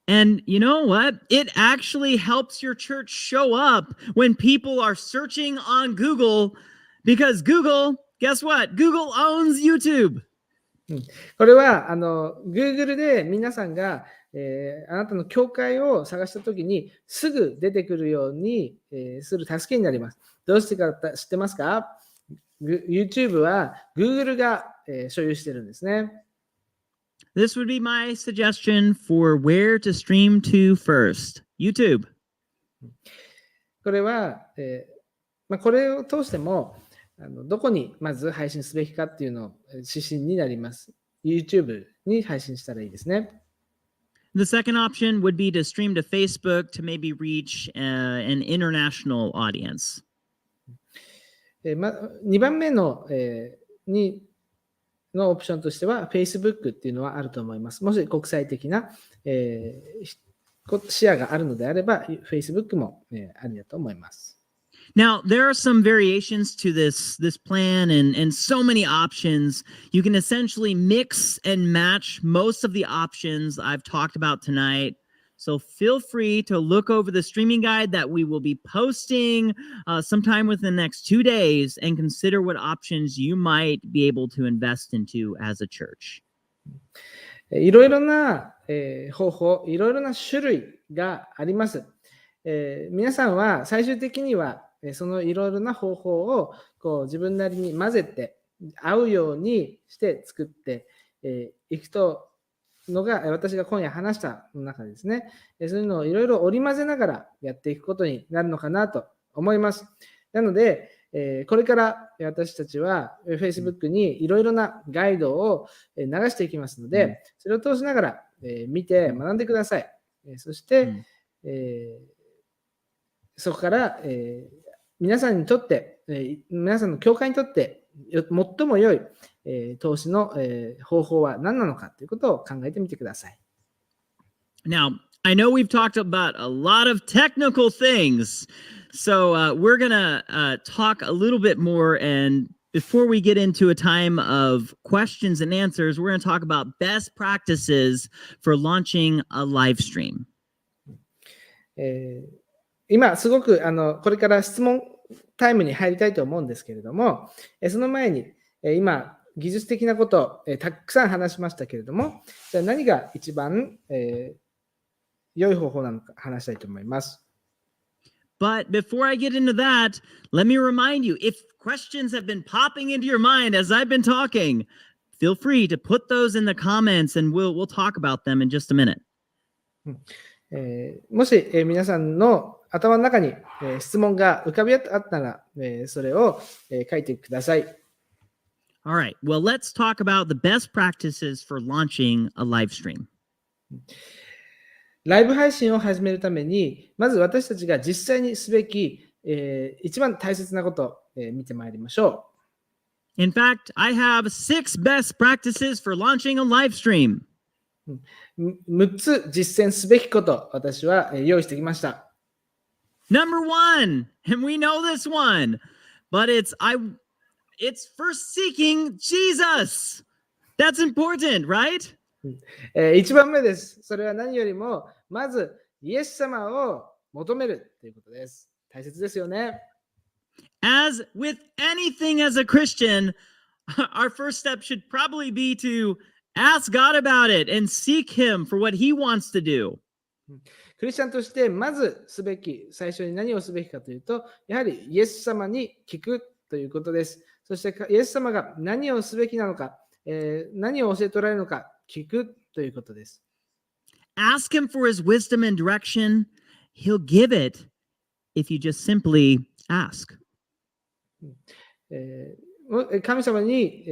And you know what? It actually helps your church show up when people are searching on Google because Google, guess what? Google owns YouTube. これはGoogle で皆さんがあなたの教会を探したときにすぐ出てくるようにする助けになります。どうしてか知ってますか？ YouTube は Google が所有してるんですね。This would be my suggestion for where to stream to first. YouTube. これは、これを通してもどこにまず配信すべきかっていうのを指針になります。YouTube に配信したらいいですね。The second option would be to stream to Facebook to maybe reach an international audience. 2番目の、のオプションとしては Facebook っていうのはあると思います。もし国際的な、視野があるのであれば Facebook も、ありだと思います。Now, there are some variations to this plan and so many options. You can essentially mix and match most of the options I've talked about tonight. So feel free to look over the streaming guide that we will be posting sometime within the next 2 days and consider what options you might be able to invest into as a church. いろいろな、方法、いろいろな種類があります。皆さんは最終的にはそのいろいろな方法を自分なりに混ぜて合うようにして作っていくとのが私が今夜話したの中でですね、そういうのをいろいろ織り交ぜながらやっていくことになるのかなと思います。なので、これから私たちは Facebook にいろいろなガイドを流していきますので、それを通しながら見て学んでください。そして、そこから、皆さんにとって、皆さんの教会にとって最も良い、投資の、方法は何なのかということを考えてみてください。Now, I know we've talked about a lot of technical things, so we're going to talk a little bit more, and before we get into a time of questions and answers, we're going to talk about best practices for launching a live stream. 今すごくこれから質問タイムに入りたいと思うんですけれども、その前に今技術的なことたくさん話しましたけれども、じゃあ何が一番良い方法なのか話したいと思います。But before I get into that, let me remind you, if questions have been popping into your mind as I've been talking, feel free to put those in the comments and we'll talk about them in just a minute. もし皆さんの頭の中に質問が浮かびあったらそれを書いてください。All right, well, let's talk about the best practices for launching a live stream. ライブ配信を始めるために、まず私たちが実際にすべき、一番大切なことを、見てまいりましょう。In fact, I have 6 best practices for launching a live stream. 6つ実践すべきこと、私は用意してきました。Number 1, and we know this one, but it's first seeking Jesus. That's important, right? 1番目です。それは何よりも、まず、イエス様を求めるということです。大切ですよね。As with anything as a Christian, our first step should probably be to ask God about it and seek Him for what He wants to do. クリスチャンとしてまずすべき、最初に何をすべきかというと、やはりイエス様に聞くということです。そしてイエス様が何をすべきなのか、何を教えておられるのか聞くということです。Ask Him for His wisdom and direction. He'll give it if you just simply ask. 神様に、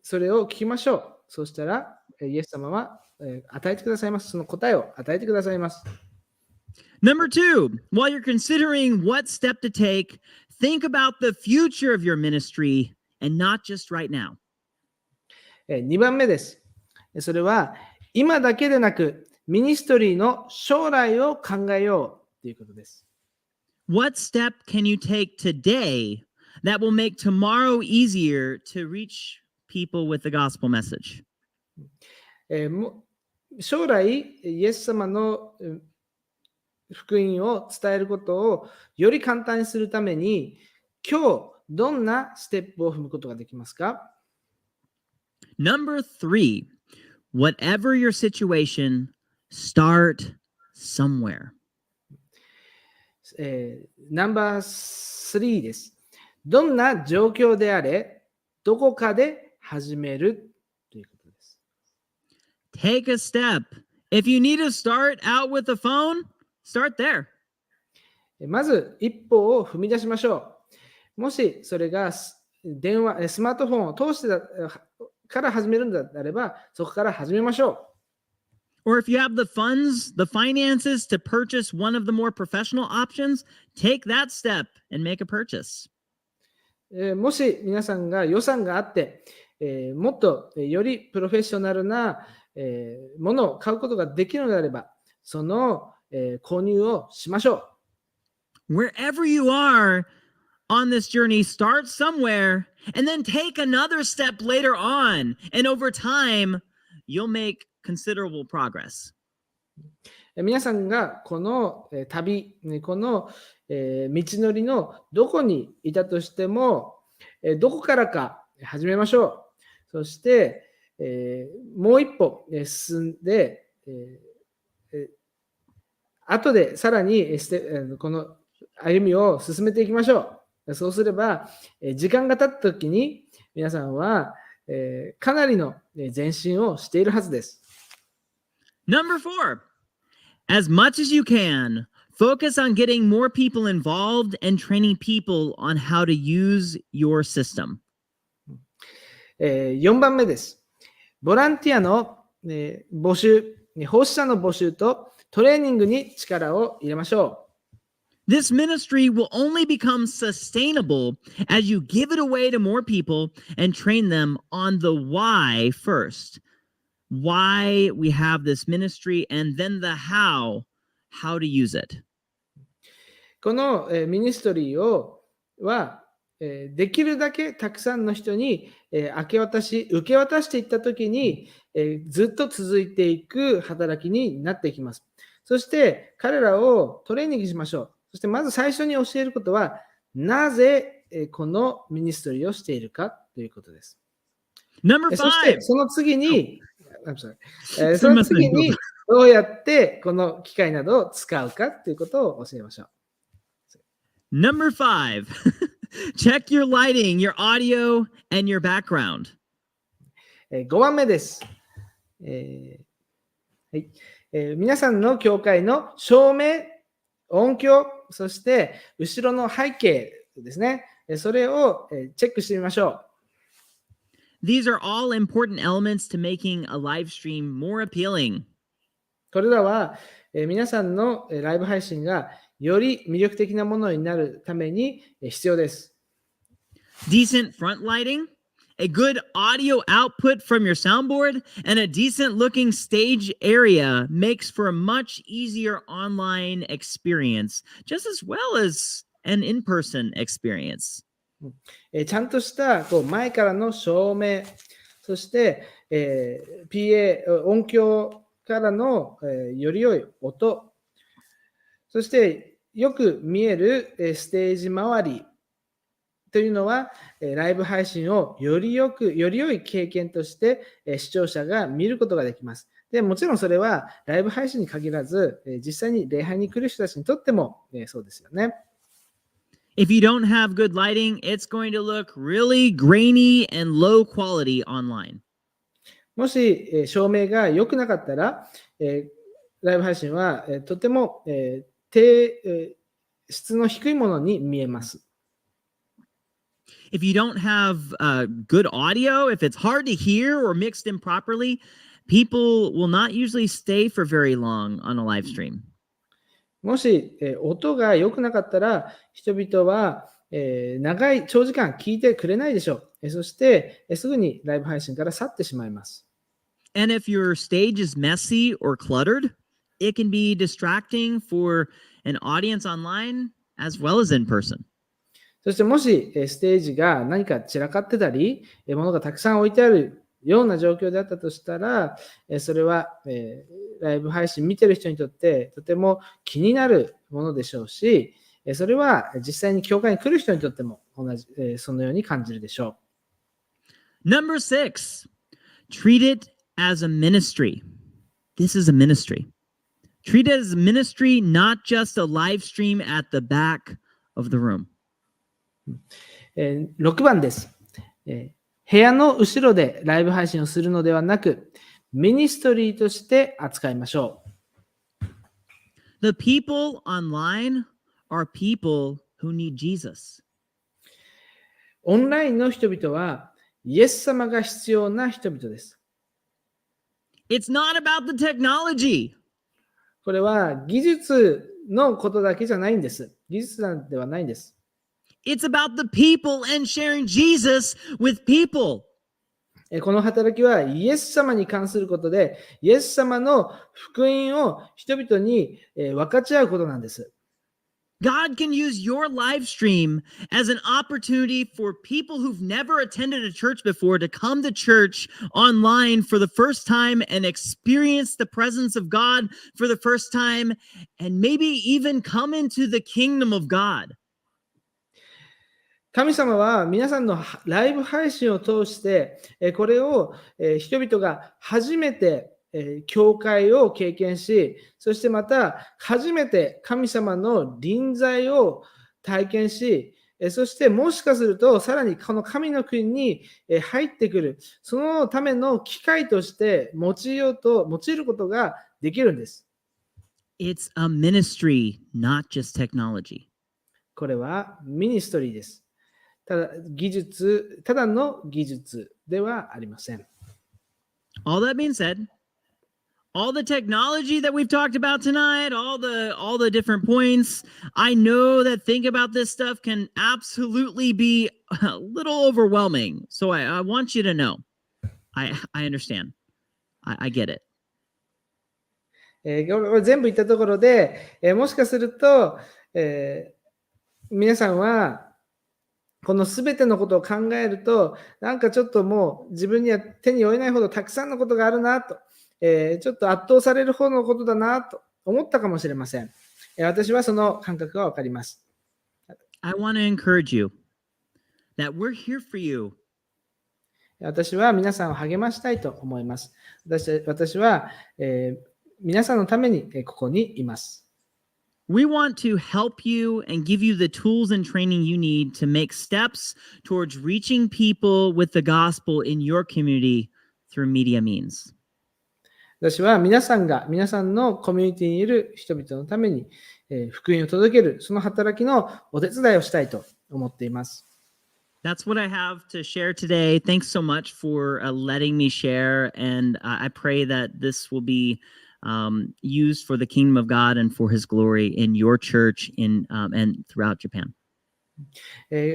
それを聞きましょう。そうしたら、イエス様は与えてくださいます。その答えを与えてくださいます。Number 2, while you're considering what step to take, think about the future of your ministry and not just right now. 2番目です。それは、今だけでなく、ミニストリーの将来を考えようということです。What step can you take today that will make tomorrow easier to reach people with the gospel message? 将来、イエス様の福音を伝えることをより簡単にするために、今日どんなステップを踏むことができますか？ Number 3, whatever your situation, start somewhere. ナンバー3です。どんな状況であれ、どこかで始めるということです。Take a step. If you need to start out with a phone, start there. まず一歩を踏み出しましょう。もしそれがスマートフォンを通してから始めるのであれば、そこから始めましょう。Or if you have the funds, the finances to purchase one of the more professional options, take that step and make a purchase. もし皆さんが予算があって、もっとよりプロフェッショナルな、ものを買うことができるのであれば、その、購入をしましょう。Wherever you are on this journey, start somewhere and then take another step later on. And over time, you'll make considerable progress. 皆さんがこの旅、この道のりのどこにいたとしても、どこからか始めましょう。そして、もう一歩進んで、後でさらにこの歩みを進めていきましょう。そうすれば、時間が経った時に皆さんはかなりの前進をしているはずです。Number 4, as much as you can, focus on getting more people involved and training people on how to use your system. 4番目です。ボランティアの募集、奉仕者の募集とトレーニングに力を入れましょう。This ministry will only become sustainable as you give it away to more people and train them on the why first. Why we have this ministry and then the how to use it. このミニストリーはできるだけたくさんの人に受け渡していったときにずっと続いていく働きになっていきます。そして彼らをトレーニングしましょう。そしてまず最初に教えることは、なぜこのミニストリーをしているかということです。Number そして 5. その次に、すそのみません。次にどうやってこの機械などを使うかということを教えましょう。Number 5. Check your lighting, your audio, and your background. 5番目です。はい皆さんの教会の照明、音響、そして後ろの背景ですね。それをチェックしてみましょう。These are all important elements to making a live stream more appealing. これらは皆さんのライブ配信がより魅力的なものになるために必要です。Decent front lighting, a good audio output from your soundboard, and a decent looking stage area makes for a much easier online experience, just as well as an in-person experience. ちゃんとした前からの照明、そして、PA、音響からの、より良い音、そしてよく見える、ステージ周りというのは、ライブ配信をより良い経験として、視聴者が見ることができます。でもちろんそれはライブ配信に限らず、実際に礼拝に来る人たちにとっても、そうですよね。If you don't have good lighting, it's going to look really grainy and low quality online. もし、照明が良くなかったら、ライブ配信は、とても、低、質の低いものに見えます。If you don't have good audio, if it's hard to hear or mixed in properly, people will not usually stay for very long on a live stream. もし、音が良くなかったら、人々は、長時間聞いてくれないでしょう。そして、すぐにライブ配信から去ってしまいます。And if your stage is messy or cluttered, it can be distracting for an audience online as well as in person. そしてもし、ステージが何か散らかってたり、物がたくさん置いてあるような状況であったとしたら、それは、ライブ配信見てる人にとってとても気になるものでしょうし、それは実際に教会に来る人にとっても同じ、そのように感じるでしょう。Number 6, treat it as a ministry. This is a ministry. Treat it as a ministry, not just a live stream at the back of the room. 6番です。部屋の後ろでライブ配信をするのではなく、ミニストリーとして扱いましょう。The people online are people who need Jesus. オンラインの人々は、イエス様が必要な人々です。It's not about the technology. これは技術のことだけじゃないんです。技術なんではないんです。It's about the people and sharing Jesus with people. この働きはイエス様に関することで、イエス様の福音を人々に分かち合うことなんです。God can use your live stream as an opportunity for people who've never attended a church before to come to church online for the first time and experience the presence of God for the first time and maybe even come into the kingdom of God. 神様は皆さんのライブ配信を通して、これを人々が初めて教会を経験し、そしてまた初めて神様の臨在を体験し、そしてもしかするとさらにこの神の国に入ってくる、そのための機会として用いることができるんです。It's a ministry, not just technology. これはミニストリーです。ただの技術ではありません。All that being said, all the technology that we've talked about tonight, all the different points, I know that thinking about this stuff can absolutely be a little overwhelming. So I want you to know, I understand. I get it. 全部言ったところで、もしかすると、皆さんはこのすべてのことを考えると、なんかちょっともう自分には手に負えないほどたくさんのことがあるなと、ちょっと圧倒される方のことだなと思ったかもしれません。私はその感覚がわかります。I want to encourage you that we're here for you. 私は皆さんを励ましたいと思います。私は、皆さんのためにここにいます。We want to help you and give you the tools and training you need to make steps towards reaching people with the gospel in your community through media means. 私は皆さんのコミュニティにいる人々のために、福音を届ける、その働きのお手伝いをしたいと思っています。That's what I have to share today. Thanks so much for letting me share. And I pray that this will be used for the kingdom of God and for his glory in your church and throughout Japan.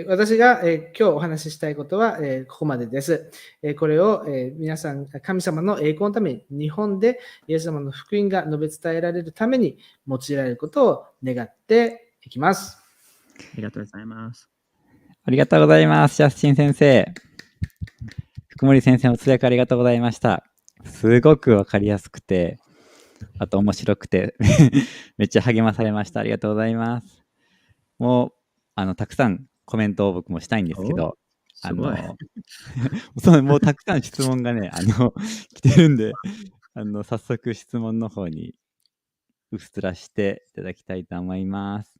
私が、今日お話ししたいことは、ここまでです。これを、皆さん、神様の栄光のために、日本でイエス様の福音が述べ伝えられるために用いられることを願っていきます。ありがとうございます。ありがとうございます。ジャスティン先生。福森先生の通訳ありがとうございました。すごくわかりやすくて、あと面白くて、めっちゃ励まされました。ありがとうございます。もう、たくさんコメントを僕もしたいんですけど、そうもうたくさん質問がね、来てるんで、早速質問の方にうっすらしていただきたいと思います。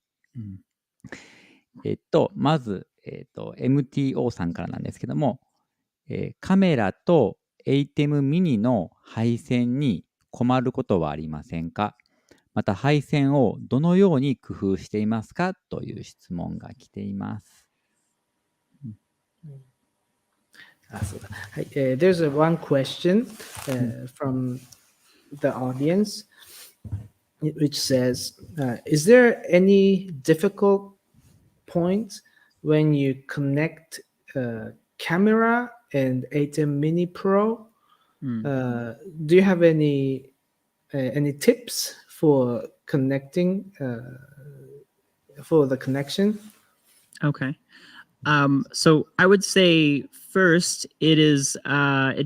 まず、MTO さんからなんですけども、カメラと ATEM ミニの配線に困ることはありませんか？また配線をどのように工夫していますか？という質問が来ています。There's one question from the audience which says, is there any difficult point when you connect camera and ATEM Mini Pro? Do you have any tips for connecting for the connection? Okay. So I would say first it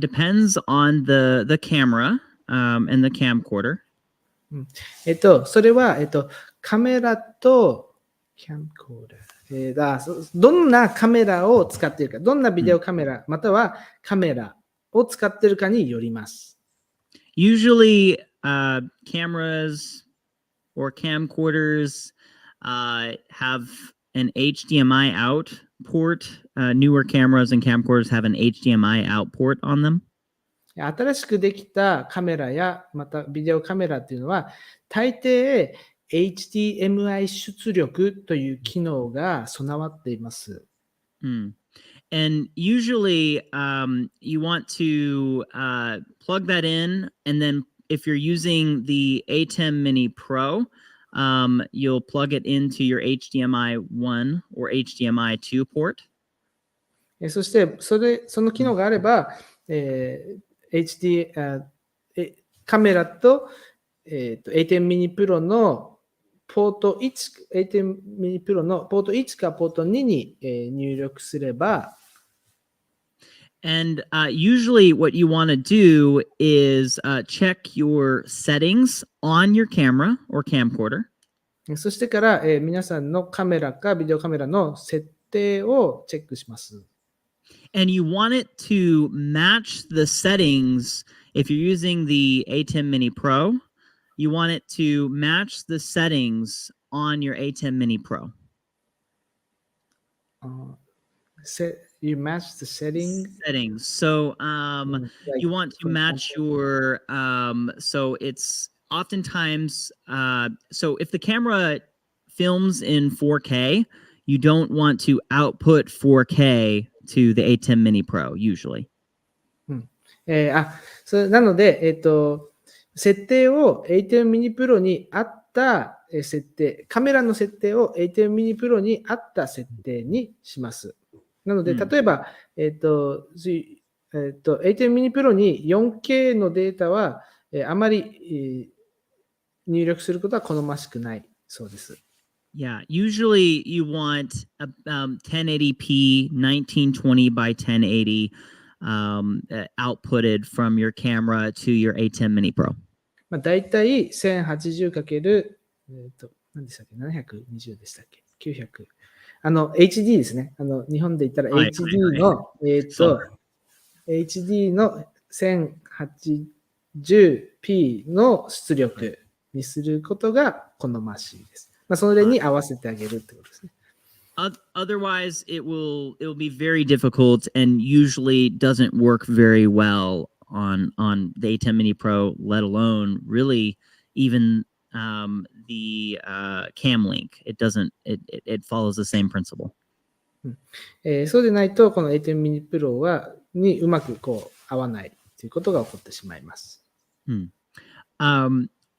depends on the camera and the camcorder. それは、カメラとキャンコーダー、どんなカメラを使っているか、どんなビデオカメラ、またはカメラを使っているかによります。Usually, cameras or camcorders have an HDMI out port. Newer cameras and camcorders have an HDMI out port on them. 新しくできたカメラやまたビデオカメラっていうのは大抵 HDMI 出力という機能が備わっています。And usually you want to plug that in, and then if you're using the ATEM Mini Pro, you'll plug it into your HDMI 1 or HDMI 2 port. そしてその機能があれば、カメラと、ATEM Mini Pro のポート1、ATEM Mini Pro のポート1かポート2に、入力すれば、And usually what you want to do is check your settings on your camera or camcorder. そしてから、皆さんのカメラかビデオカメラの設定をチェックします。And you want it to match the settings. If you're using the ATEM Mini Pro, you want it to match the settings on your ATEM Mini Pro. You match the settings? So you want to match your so it's oftentimes so if the camera films in 4K, you don't want to output 4K to the ATEM Mini Pro usually. なので、設定を ATEM Mini Pro に合った設定、カメラの設定を ATEM Mini Pro に合った設定にします。なので、例えば、ATEM Mini Pro に 4K のデータは、あまり、入力することは好ましくないそうです。Yeah, usually you want 1080p 1920 by 1080 outputted from your camera to your ATEM Mini Pro. まあ、大体 1080× 何でしたっけ ?720 でしたっけ ?900。HD ですね。日本で言ったら HD の、HD の 1080p の出力にすることが好ましいです。まあ、それに合わせてあげるってことですね。Otherwise, it will be very difficult and usually doesn't work very well on the A10 Mini Pro, let alone really even the Cam Link. It doesn't. It follows the same principle. そうでないと、この A10 Mini Pro にうまく合わないということが起こってしまいます。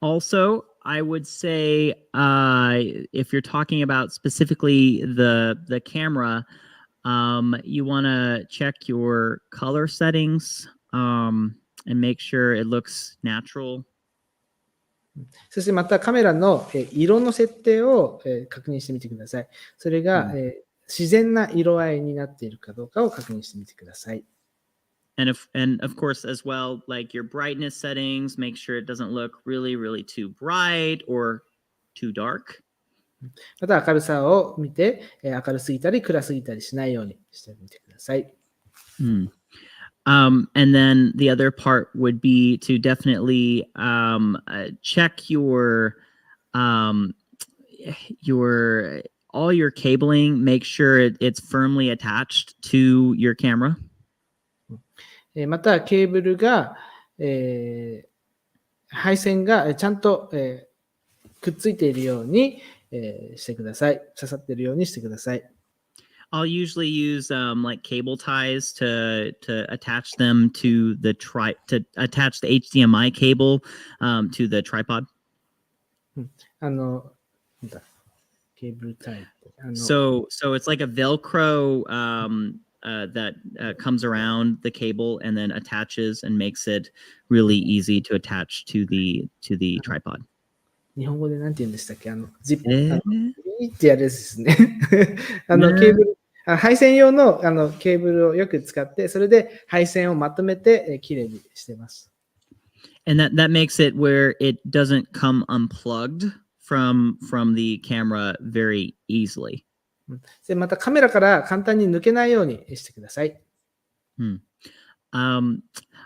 Also, I would say if you're talking about specifically the camera, you want to check your color settings and make sure it looks natural. そしてまたカメラの色の設定を確認してみてください。それが自然な色合いになっているかどうかを確認してみてください。And of course, as well, like your brightness settings, make sure it doesn't look really, really too bright or too dark. また明るさを見て、明るすぎたり暗すぎたりしないようにしてみてください。And then the other part would be to definitely check your all your cabling, make sure it's firmly attached to your camera. またケーブルが、配線がちゃんと、くっついているように、してください。刺さっているようにしてください。I'll usually use like cable ties to attach them to attach the HDMI cable to the tripod. ケーブルタイプ。So it's like a Velcro that comes around the cable and then attaches and makes it really easy to attach to the tripod. 日本語で何て言うんでしたっけジップ、ってやるですね。ケーブル、配線用のケーブルをよく使って、それで配線をまとめてきれいにしてます。And that makes it where it doesn't come unplugged from the camera very easily. でまたカメラから簡単に抜けないようにしてください。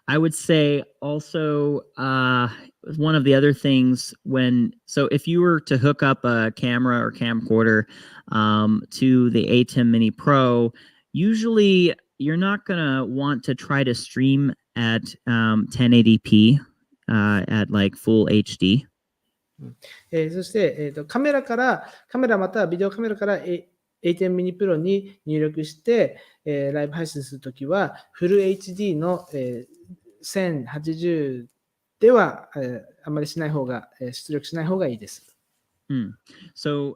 I would say also one of the other things so if you were to hook up a camera or camcorder to the A10 Mini Pro, usually you're not going to want to try to stream at 1080p at like full HD. そして、カメラまたはビデオカメラからA10 Mini Pro に入力して、ライブ配信するときはフル HD の、1080では、あまりしない方が、出力しない方がいいです。So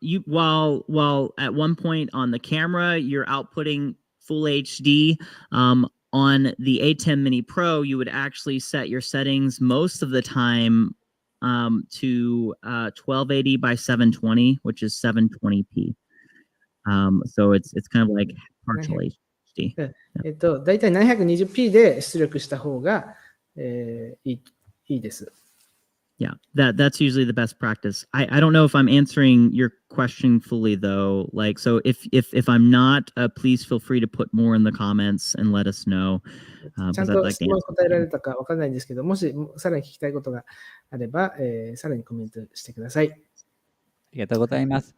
you while at one point on the camera you're outputting full HD, on the A10 Mini Pro you would actually set your settings most of the time to 1280 by 720, which is 720p. So it's kind of like partial HD. だいたい 720p で出力した方が、いいです。Yeah, that's usually the best practice. I don't know if I'm answering your question fully though. Like, so if I'm not, please feel free to put more in the comments and let us know. ちゃんと質問答えられたかわからないんですけど、もしさらに聞きたいことがあれば、さらにコメントしてください。ありがとうございます。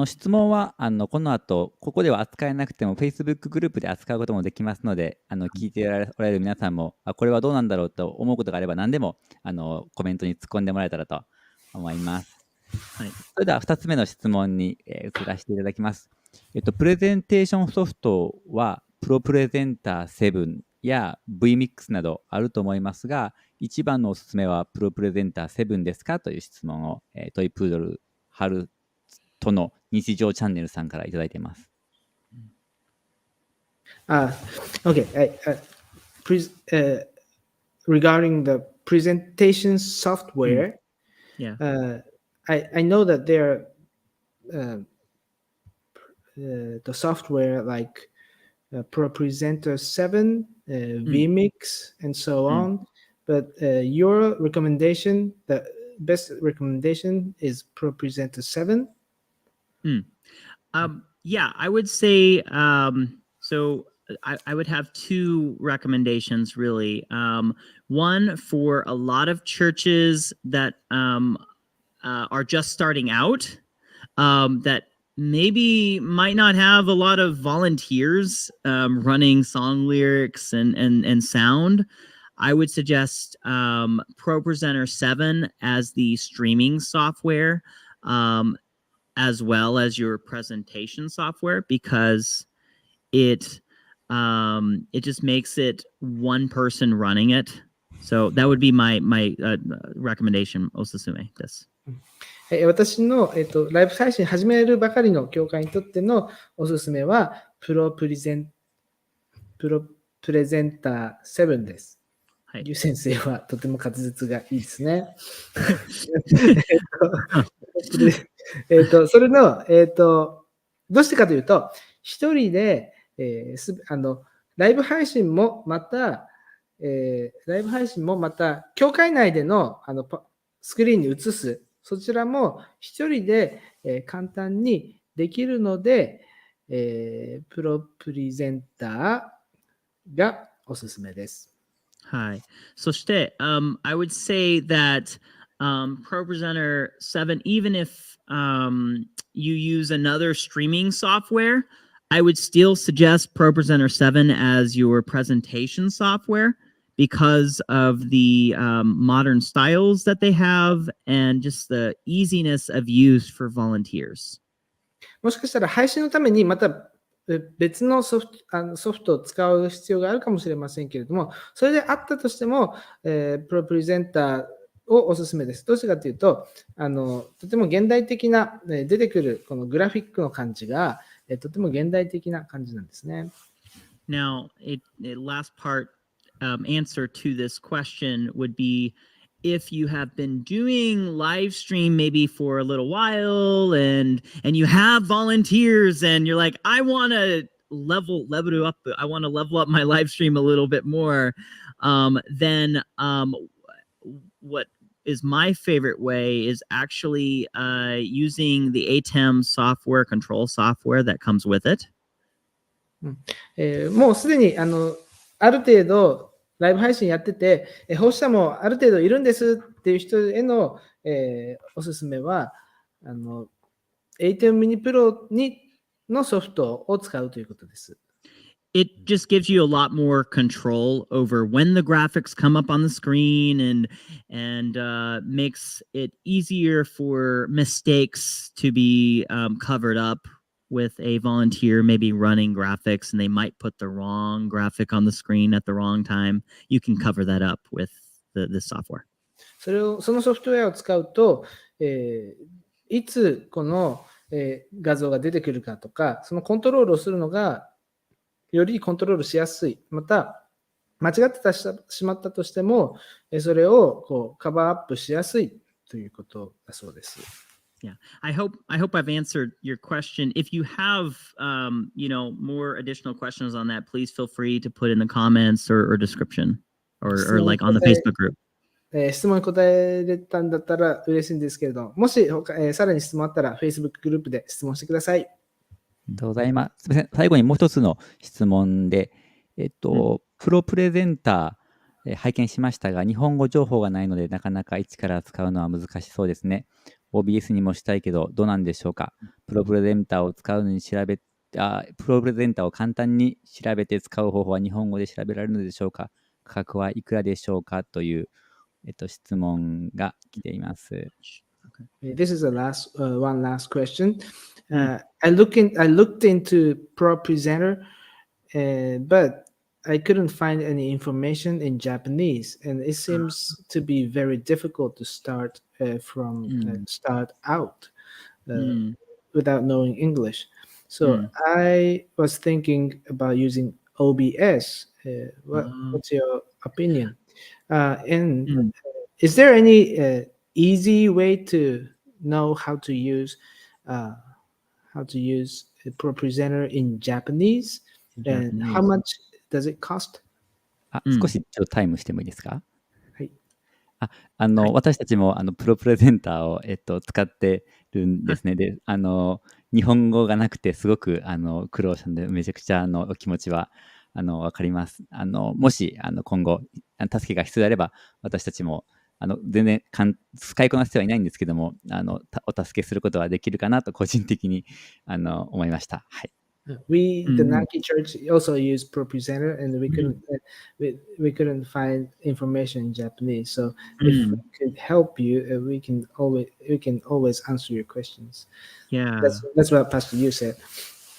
質問はこの後ここでは扱えなくても Facebook グループで扱うこともできますので、聞いておられる皆さんもこれはどうなんだろうと思うことがあれば何でもコメントに突っ込んでもらえたらと思います。はい、それでは2つ目の質問に、移らせていただきます。プレゼンテーションソフトはプロプレゼンター7や VMix などあると思いますが、一番のおすすめはプロプレゼンター7ですかという質問を、トイプードル春との日常チャンネルさんからいただいています。Okay. Regarding the presentation software, I know that there are the software like ProPresenter 7, VMix, and so on. but your recommendation, the best recommendation is Pro Presenter 7. Yeah, I would say so I would have two recommendations really. One for a lot of churches that are just starting out, that maybe might not have a lot of volunteers running song lyrics and sound. I would suggest Pro Presenter 7 as the streaming software, as well as your presentation software, because it just makes it one person running it. So that would be my recommendation. おすすめです。私の、ライブ配信始めるばかりの教会にとってのおすすめは、プロプレゼンター7です。はい。ゆう先生はとても滑舌がいいですね。それの、どうしてかというと、一人で、ライブ配信もまた、教会内での、スクリーンに映す、そちらも一人で、簡単にできるので、プロプレゼンターがおすすめです。はい。そして、I would say that Pro Presenter 7, even if you use another streaming software, I would still suggest Pro Presenter 7 as your presentation software because of the modern styles that they have and just the easiness of use for volunteers. もしかしたら配信のためにまた別のソフトを使う必要があるかもしれませんけれども、それであったとしても、プロプレゼンターをおすすめです。どうしてかというと、とても現代的な、出てくるこのグラフィックの感じが、とても現代的な感じなんですね。Now, last part answer to this question would be, if you have been doing live stream maybe for a little while and you have volunteers and you're like, I want to level up, I want to level up my live stream a little bit more, then what is my favorite way is actually using the ATEM software, control software that comes with it. もうすでにある程度ライブ配信やってて、放射もある程度いるんですっていう人への、おすすめは、ATEM Mini Pro のソフトを使うということです。It just gives you a lot more control over when the graphics come up on the screen and makes it easier for mistakes to be covered up with a volunteer maybe running graphics and they might put the wrong graphic on the screen at the wrong time. You can cover that up with this software. そのソフトウェアを使うと、いつこの、画像が出てくるかとか、そのコントロールをするのがよりコントロールしやすい。また、間違ってしまったとしても、それをこうカバーアップしやすいということだそうです。Yeah, I hope I've answered your question. If you have, more additional questions on that, please feel free to put in the comments or description or like on the Facebook group. 質問に答えれたんだったら嬉しいんですけれども、もしさらに質問あったら Facebook グループで質問してください。ありがとうございます。すみません。最後にもう一つの質問で、プロプレゼンター、拝見しましたが、日本語情報がないので、なかなか一から使うのは難しそうですね。OBS にもしたいけど、どうなんでしょうか。プロプレゼンターを使うのにプロプレゼンターを簡単に調べて使う方法は日本語で調べられるのでしょうか。価格はいくらでしょうかという、質問が来ています。This is one last question. I looked into Pro Presenter, but I couldn't find any information in Japanese, and it seems to be very difficult to start out without knowing English. So I was thinking about using OBS. What's your opinion? And is there any easy way to know how to use Pro Presenter in Japanese? And how much does it cost? 少しちょっとタイムしてもいいですか？はい。私たちもプロプレゼンターを、使ってるんですね。で、日本語がなくてすごく苦労したので、めちゃくちゃお気持ちはわかります。もし今後助けが必要であれば、私たちも全然使いこなせてはいないんですけども、お助けすることはできるかなと個人的に思いました。はい。We, the Naki Church, also use ProPresenter, and we couldn't find information in Japanese. So if we could help you, we can always answer your questions. Yeah. That's what Pastor Yu said.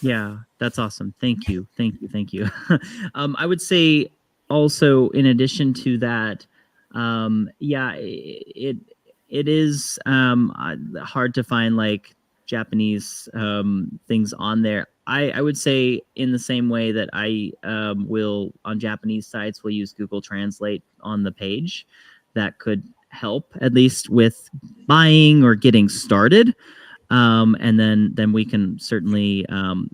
Yeah, that's awesome. Thank you. I would say also, in addition to that, yeah, it is hard to find like Japanese things on there. I would say in the same way that I will on Japanese sites will use Google Translate on the page. That could help at least with buying or getting started. And then we can certainly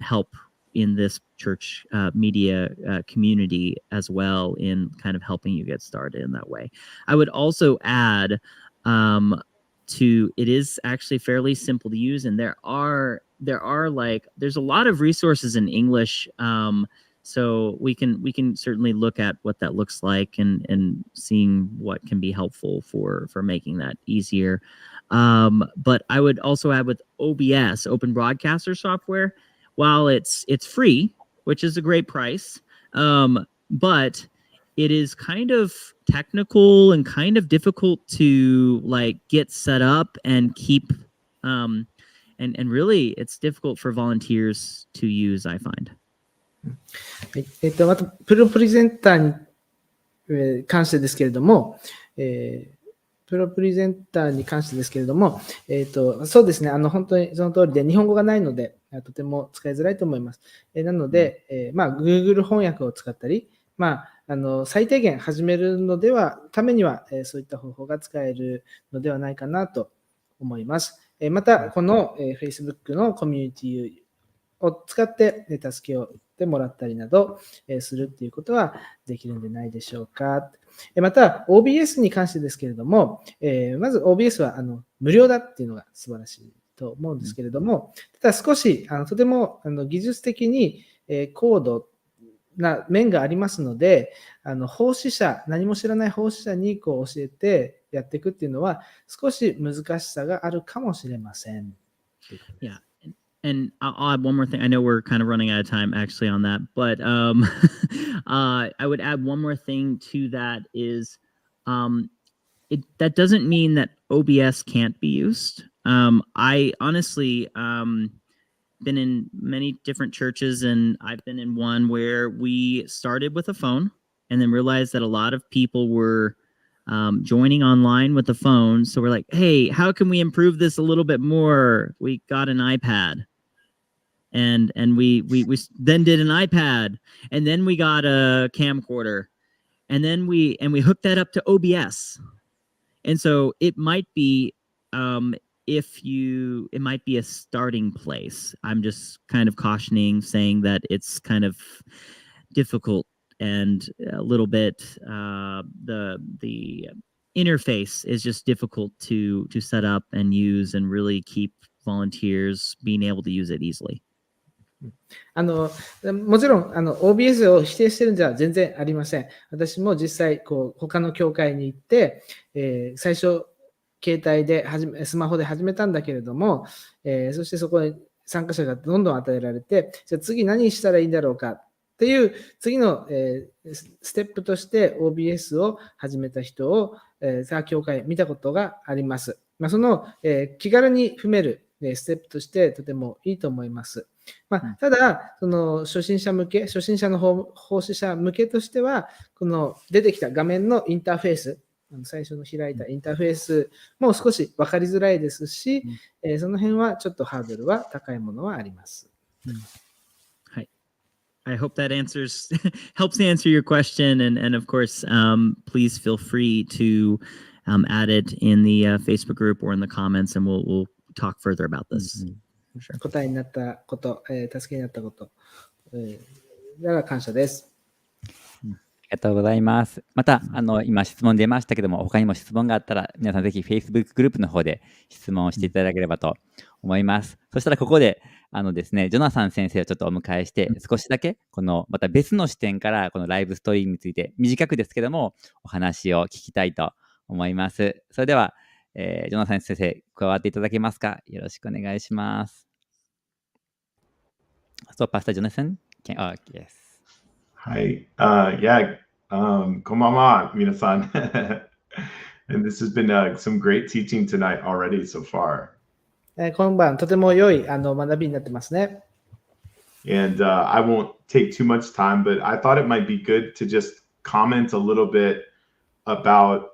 help in this church media community as well in kind of helping you get started in that way. I would also add it is actually fairly simple to use, and there are like there's a lot of resources in English. So we can certainly look at what that looks like and seeing what can be helpful for making that easier. But I would also add with OBS, Open Broadcaster Software, while it's free, which is a great price, but it is kind of technical and kind of difficult to like get set up and keep, and really it's difficult for volunteers to use, I find. またプロプレゼンターに関してですけれども、そうですね、本当にその通りで、日本語がないので、とても使いづらいと思います。なので、Google 翻訳を使ったり、最低限始めるのためには、そういった方法が使えるのではないかなと思います。また、この Facebook のコミュニティを使って助けをてもらったりなどするっていうことはできるんじゃないでしょうか。また OBS に関してですけれども、まず OBS は無料だっていうのが素晴らしいと思うんですけれども、ただ少しとても技術的に高度な面がありますので、奉仕者、何も知らない奉仕者に教えてやっていくっていうのは少し難しさがあるかもしれません。Yeah. And I'll add one more thing. I know we're kind of running out of time actually on that, but I would add one more thing to that is that doesn't mean that OBS can't be used. I honestly been in many different churches, and I've been in one where we started with a phone and then realized that a lot of people were joining online with a phone. So we're like, hey, how can we improve this a little bit more? We got an iPad. And we then did an iPad, and then we got a camcorder, and then we hooked that up to OBS. And so it might be it might be a starting place. I'm just kind of cautioning, saying that it's kind of difficult and a little bit the interface is just difficult to set up and use and really keep volunteers being able to use it easily. もちろんOBS を否定してるんじゃ全然ありません。私も実際他の教会に行って、最初携帯でスマホで始めたんだけれども、そしてそこに参加者がどんどん与えられて、じゃあ次何したらいいんだろうかっていう次の、ステップとして OBS を始めた人を、教会見たことがあります。その、気軽に踏めるステップとしてとてもいいと思います。ただ、その初心者の奉仕者向けとしては、この出てきた画面のインターフェース、最初の開いたインターフェースも少し分かりづらいですし、その辺はちょっとハードルは高いものはあります。はい。I hope that helps answer your question, and of course, please feel free to add it in the Facebook group or in the comments, and we'll talk further about this. 答えになったこと、助けになったこと、なら感謝です。りがとうございます。また、今質問出ましたけども、他にも質問があったら、皆さんぜひ Facebook グループの方で質問をしていただければと思います。そしたらここで、ですね、ジョナサン先生をちょっとお迎えして、少しだけ、また別の視点から、このライブストリームについて、短くですけども、お話を聞きたいと思います。それでは、ジョナサン先生、加わっていただけますか？よろしくお願いします。So, Pastor Jonathan? Yes. はい。Yeah. こんばんは、皆さん。And this has been some great teaching tonight already so far. 今晩、とても良い学びになってますね。And I won't take too much time, but I thought it might be good to just comment a little bit about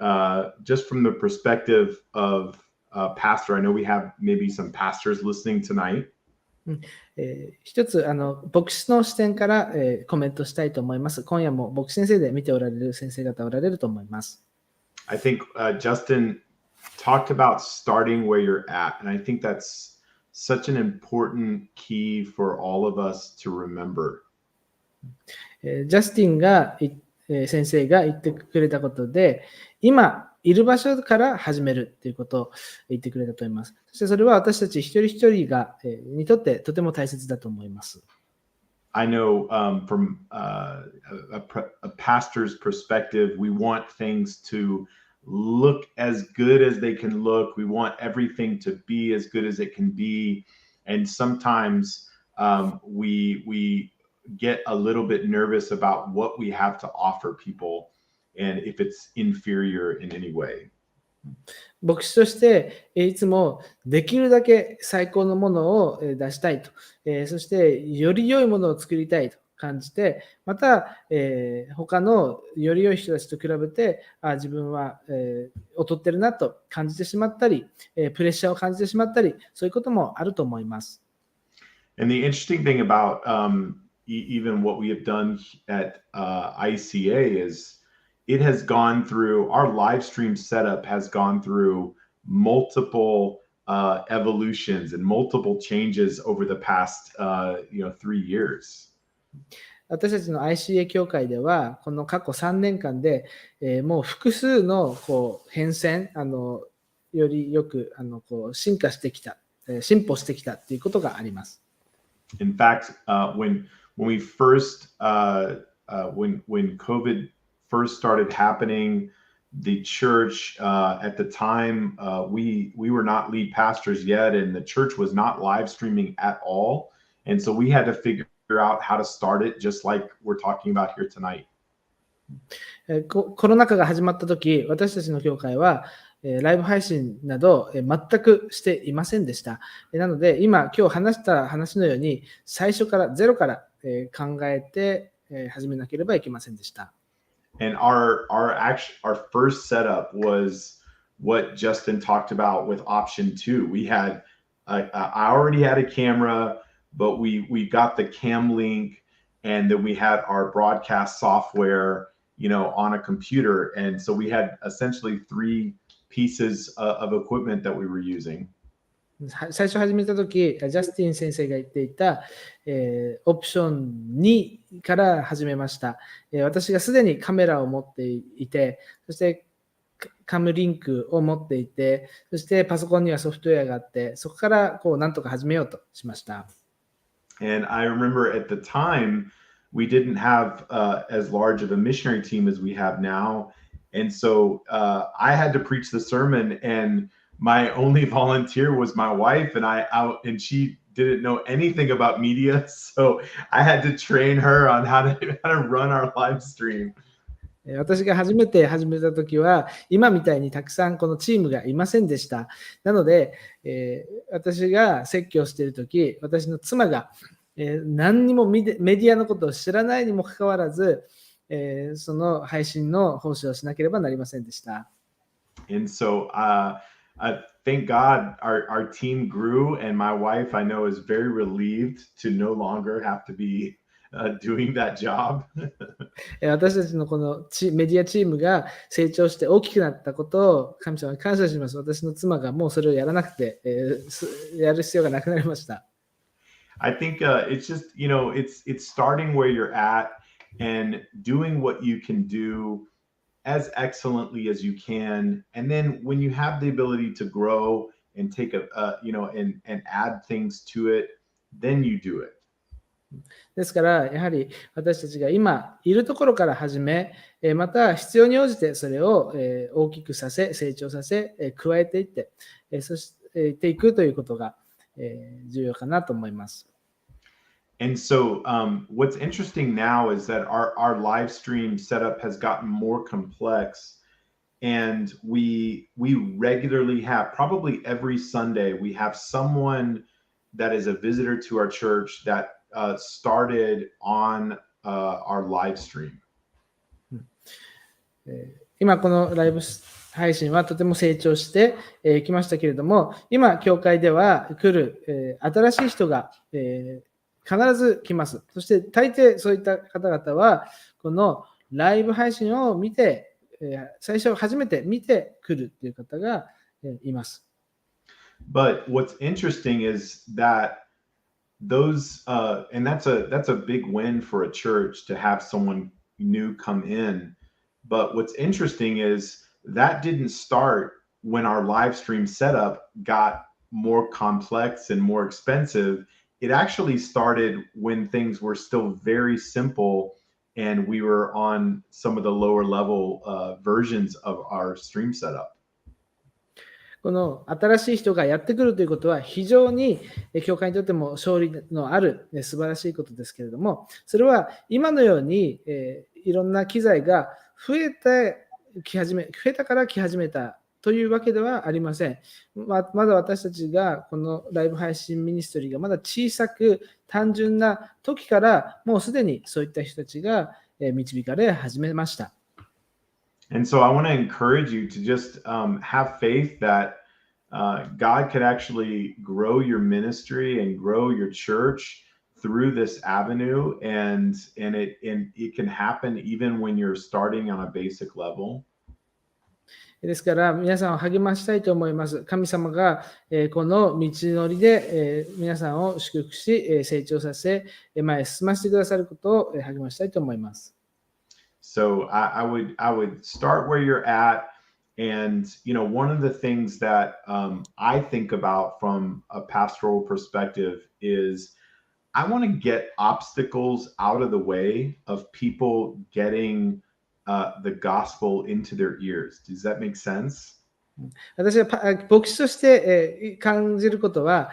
just from the perspective of a pastor. I know we have maybe some pastors listening tonight. 一つ牧師の視点から、コメントしたいと思います。今夜も牧師先生で見ておられる先生方おられると思います。I think Justin talked about starting where you're at, and I think that's such an important key for all of us to remember. ジャスティンが、先生が言ってくれたことで、今いる場所から始めるということを言ってくれたと思います。そしてそれは私たち一人一人にとってとても大切だと思います。I know from a pastor's perspective, we want things to look as good as they can look. We want everything to be as good as it can be. And sometimes we get a little bit nervous about what we have to offer people and if it's inferior in any way. 牧師としていつもできるだけ最高のものを出したいと、そしてより良いものを作りたいと感じて、また、他のより良い人たちと比べて自分は、劣ってるなと感じてしまったり、プレッシャーを感じてしまったり、そういうこともあると思います。And the interesting thing about even what we have done at ICA is it has gone through, our live stream setup has gone through multiple evolutions and multiple changes over the past 3 years. 私たちの ICA 協会では、この過去3年間で、もう複数の変遷、よりよく進化してきた、進歩してきたということがあります。In fact, when we first, when COVID first started happening, the church at the time, we were not lead pastors yet, and the church was not live streaming at all. And so we had to figure out how to start it, just like we're talking about here tonight. コロナ禍が始まったとき、私たちの教会は、ライブ配信など全くしていませんでした。なので、今日話した話のように、最初からゼロから考えて始めなければいけませんでした。And our first setup was what Justin talked about with option 2. We had I already had a camera, but we got the cam link, and then we had our broadcast software, on a computer, and so we had essentially 3 pieces of equipment that we were using. 最初始めたとき、ジャスティン先生が言っていた、オプション2から始めました。私がすでにカメラを持っていて、そしてカムリンクを持っていて、そしてパソコンにはソフトウェアがあって、そこからなんとか始めようとしました。And I remember at the time, we didn't have as large of a missionary team as we have now. And so I had to preach the sermon, and my only volunteer was my wife, and she didn't know anything about media, so I had to train her on how to run our live stream. 私が初めて始めたときは、今みたいにたくさんこのチームがいませんでした。なので、私が説教しているとき、私の妻が、何にもメディアのことを知らないにもかかわらず、その配信の奉仕をしなければなりませんでした。And so, thank God our team grew, and my wife, I know, is very relieved to no longer have to be doing that job. 私たちのこのメディアチームが成長して大きくなったことを神様に感謝します。私の妻がもうそれをやらなくて、やる必要がなくなりました。I think it's just, it's starting where you're at and doing what you can do as excellently as you can. And then when you have the ability to grow and take and add things to it, then you do it. ですから、やはり私たちが今いるところから始め、また必要に応じてそれを大きくさせ、成長させ、加えていって、そしていくということが重要かなと思います。And so what's interesting now is that our live stream setup has gotten more complex, and we regularly have, probably every Sunday, we have someone that is a visitor to our church that started on our live stream. 今このライブ配信はとても成長してきましたけれども、今教会では来る新しい人が必ず来ます。そして大抵そういった方々はこのライブ配信を見て、最初初めて見てくるという方がいます。But what's interesting is that those and that's a big win for a church to have someone new come in. But what's interesting is that didn't start when our live stream setup got more complex and more expensive. It actually started when things were still very simple and we were on some of the lower level versions of our stream setup. この新しい人がやってくるということは非常に教会にとっても勝利のある素晴らしいことですけれども、それは今のようにいろんな機材が増えたから来始めたというわけではありません。まだ私たちがこのライブ配信ミニストリーがまだ小さく単純な時からもうすでにそういった人たちが導かれ始めました。And so I want to encourage you to just have faith that God could actually grow your ministry and grow your church through this avenue, and it can happen even when you're starting on a basic level. ですから皆さんを励ましたいと思います。神様がこの道のりで皆さんを祝福し成長させ前へ進ませてくださることを励ましたいと思います。So I would start where you're at, and one of the things that I think about from a pastoral perspective is I want to get obstacles out of the way of people getting the gospel into their ears. Does that make sense? 私は牧師として感じることは、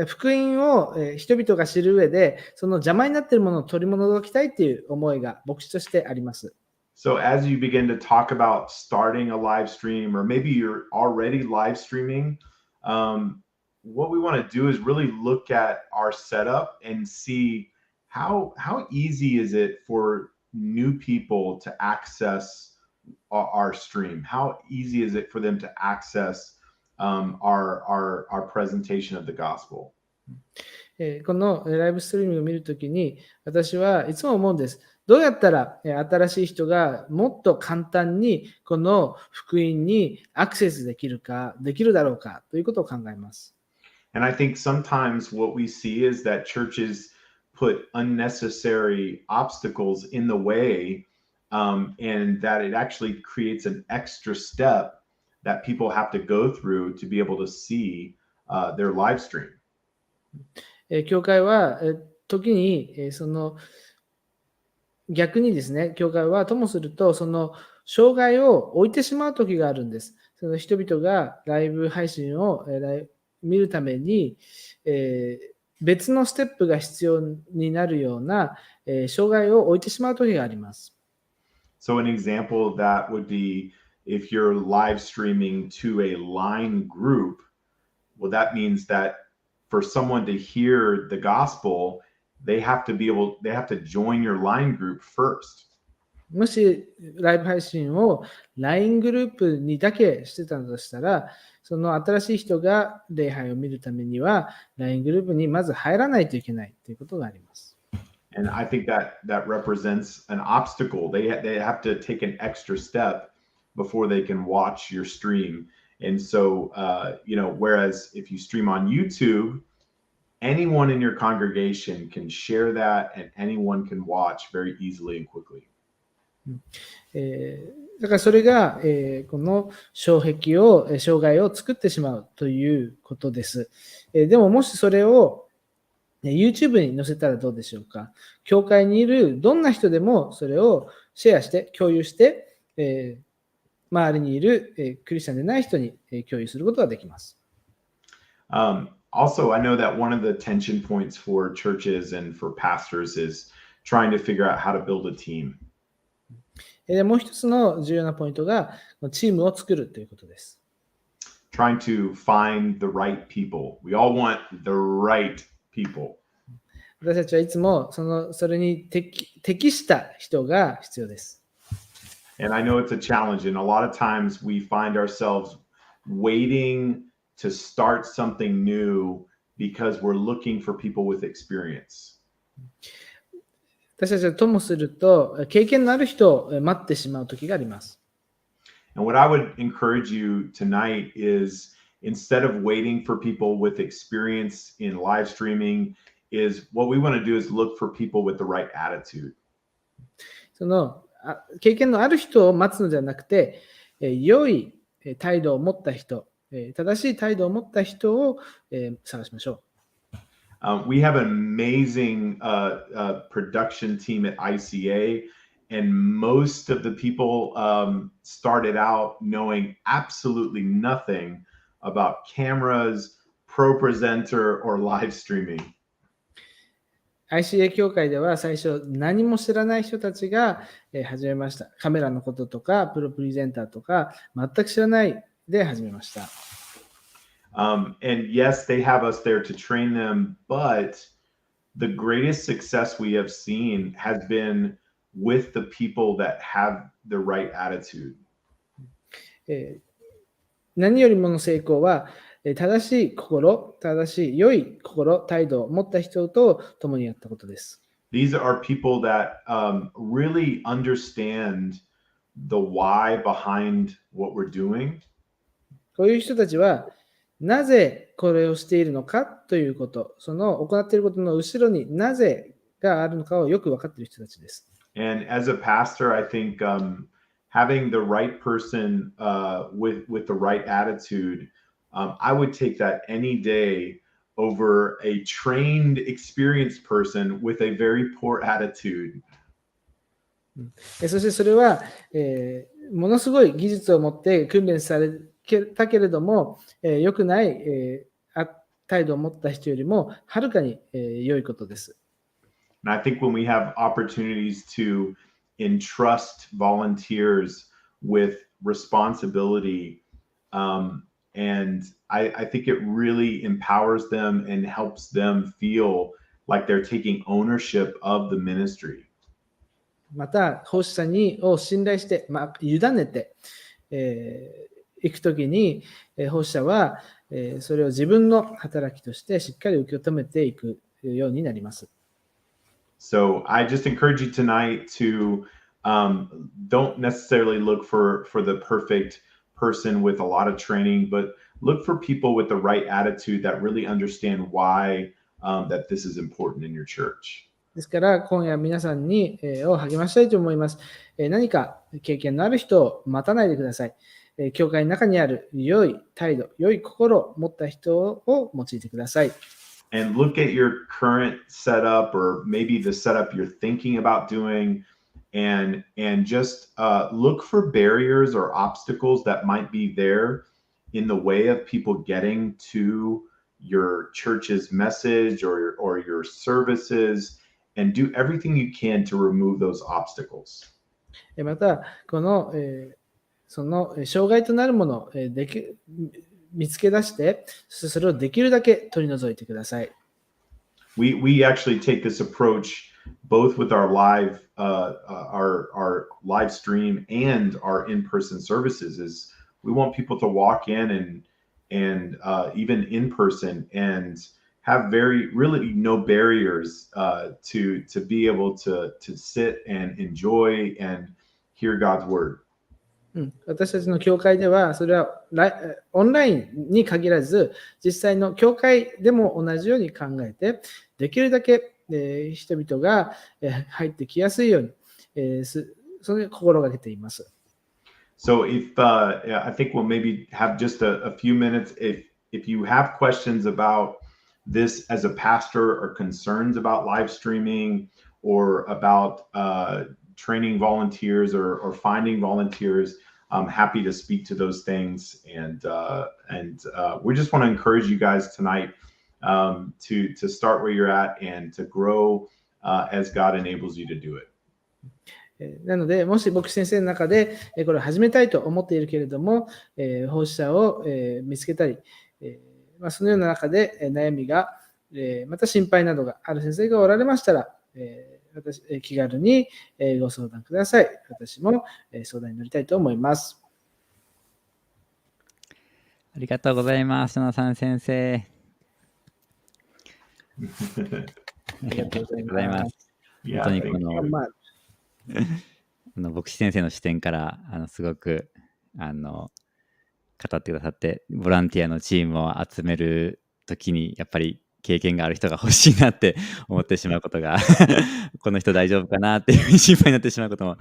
福音を人々が知る上でその邪魔になっているものを取り除きたいという思いが牧師としてあります。So as you begin to talk about starting a live stream, or maybe you're already live streaming, what we want to do is really look at our setup and see how easy is it for new people to access our stream. How easy is it for them to access our presentation of the gospel? このライブストリーミングを見るときに私はいつも思うんです。どうやったら新しい人がもっと簡単にこの福音にアクセスできるだろうかということを考えます。And I think sometimes what we see is that churches put unnecessary obstacles in the way, and that it actually creates an extra step that people have to go through to be able to see their live stream. 教会は時にその逆にですね、教会はともするとその障害を置いてしまう時があるんです。その人々がライブ配信を見るために、別のステップが必要になるような、障害を置いてしまう時があります。So an example of that would be if you're live streaming to a line group, well, that means that for someone to hear the gospel, they have to join your line group first. もしライブ配信を LINE グループにだけしてたのとしたら、その新しい人が礼拝を見るためには LINE グループにまず入らないといけないということがあります。And I think that represents an obstacle. They have to take an extra step before they can watch your stream. And so, whereas if you stream on YouTube, anyone in your congregation can share that and anyone can watch very easily and quickly. だからそれが、この障害を作ってしまうということです。でももしそれをYouTube に載せたらどうでしょうか。教会にいるどんな人でもそれをシェアして、共有して、周りにいる、クリスチャンでない人に、共有することができます。Also, I know that one of the tension points for churches and for pastors is trying to figure out how to build a team. もう一つの重要なポイントがチームを作るということです。Trying to find the right people. We all want the right people. 私たちはいつもそれに適した人が必要です。And I know it's a challenge, and a lot of times we find ourselves waiting to start something new because we're looking for people with experience. 私たちはともすると、経験のある人を待ってしまう時があります。And what I would encourage you tonight is instead of waiting for people with experience in live streaming, is what we want to do is look for people with the right attitude. 経験のある人を待つのではなくて、良い態度を持った人、正しい態度を持った人を探しましょう。We have an amazing production team at ICA, and most of the people started out knowing absolutely nothing about cameras, pro presenter, or live streaming. ICA 協会では最初何も知らない人たちが始めました。カメラのこととか、プロプレゼンターとか、全く知らないで始めました。And yes, they have us there to train them, but the greatest success we have seen has been with the people that have the right attitude. 何よりもの成功は、正しい心、正しい良い心、態度を持った人と共にやったことです。These are people that really understand the why behind what we're doing. こういう人たちは、なぜこれをしているのかということ、その行っていることの後ろになぜがあるのかをよく分かっている人たちです。And as a pastor, I think having the right person with the right attitude, I would take that any day over a trained, experienced person with a very poor attitude. そしてそれは、ものすごい技術を持って訓練されたけれども、良くない、態度を持った人よりもはるかに、良いことです。And I think when we have opportunities to entrust volunteers with responsibility, and I think it really empowers them and helps them feel like they're taking ownership of the ministry. また、奉仕者を信頼して、委ねて、行くときに、奉仕者は、それを自分の働きとしてしっかり受け止めていくようになります。So I just encourage you tonight to don't necessarily look for the perfect person with a lot of training, but look for people with the right attitude that really understand why that this is important in your church. ですから今夜皆さんを励ましたいと思います。何か経験のある人を待たないでください。教会の中にある良い態度、良い心を持った人を用いてください。And look at your current setup or maybe the setup you're thinking about doing and just look for barriers or obstacles that might be there in the way of people getting to your church's message or your services and do everything you can to remove those obstacles. また、その障害となるものを見つけ出して、それをできるだけ取り除いてください。We actually take this approach both with our live stream and our in-person services. Is we want people to walk in and even in person and have really no barriers to be able to sit and enjoy and hear God's word. 私たちの教会では、それはオンラインに限らず、実際の教会でも同じように考えて、できるだけ人々が入ってきやすいように、それを心がけています。So I think we'll maybe have just a few minutes. If you have questions about this as a pastor or concerns about live streaming or about training volunteers or finding volunteers, I'm happy to speak to those things. And we just want to encourage you guys tonight to start where you're at and to grow as God enables you to do it. なので、もし牧師先生の中でこれを始めたいと思っているけれども、奉仕者を見つけたり、そのような中で悩みが、また心配などがある先生がおられましたら、気軽にご相談ください。私も相談に乗りたいと思います。ありがとうございます、ジョナサン先生。ありがとうございます。本当にこの牧師先生の視点からすごく語ってくださって、ボランティアのチームを集めるときにやっぱり経験がある人が欲しいなって思ってしまうことがこの人大丈夫かなっていうふうに心配になってしまうことも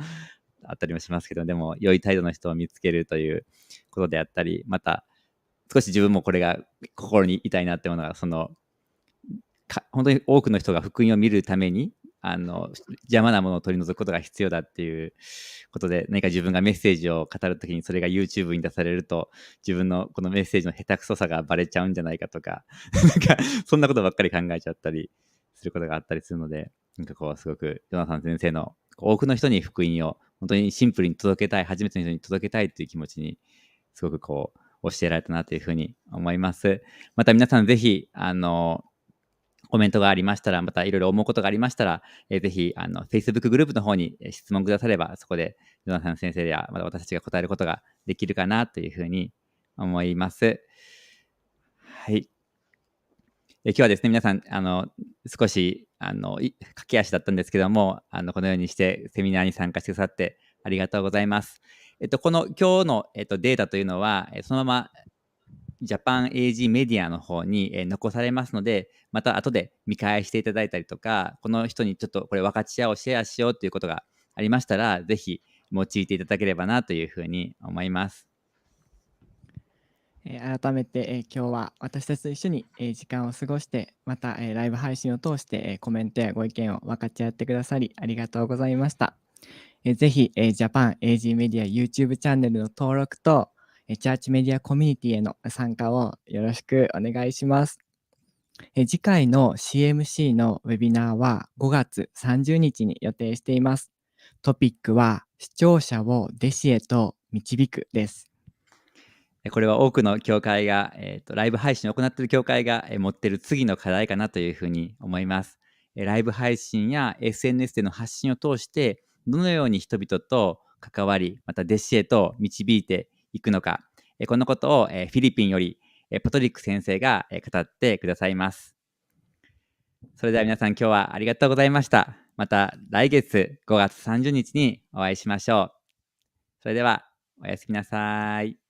あったりもしますけど、でも良い態度の人を見つけるということであったり、また少し自分もこれが心に痛いなってものが、本当に多くの人が福音を見るために邪魔なものを取り除くことが必要だっていうことで、何か自分がメッセージを語るときにそれが YouTube に出されると、自分のこのメッセージの下手くそさがバレちゃうんじゃないかとかなんかそんなことばっかり考えちゃったりすることがあったりするので、なんかすごくジョナサン先生の多くの人に福音を本当にシンプルに届けたい、初めての人に届けたいっていう気持ちにすごく教えられたなというふうに思います。また皆さんぜひコメントがありましたら、またいろいろ思うことがありましたら、ぜひFacebook グループの方に質問くだされば、そこでジョナサン先生やまた私たちが答えることができるかなというふうに思います。はい。今日はですね、皆さん少し駆け足だったんですけども、このようにしてセミナーに参加してくださってありがとうございます。この今日の、データというのは、そのままジャパン AG メディアの方に残されますので、また後で見返していただいたりとか、この人にちょっとこれ分かち合おう、シェアしようということがありましたら、ぜひ用いていただければなというふうに思います。改めて、今日は私たちと一緒に時間を過ごして、またライブ配信を通してコメントやご意見を分かち合ってくださりありがとうございました。ぜひジャパン AG メディア YouTube チャンネルの登録とチャーチメディアコミュニティへの参加をよろしくお願いします。次回の CMC のウェビナーは5月30日に予定しています。トピックは視聴者を弟子へと導くです。これは多くの教会が、ライブ配信を行っている教会が持っている次の課題かなというふうに思います。ライブ配信や SNS での発信を通してどのように人々と関わり、また弟子へと導いていくのか、このことをフィリピンよりパトリック先生が語ってくださいます。それでは皆さん、今日はありがとうございました。また来月5月30日にお会いしましょう。それではおやすみなさい。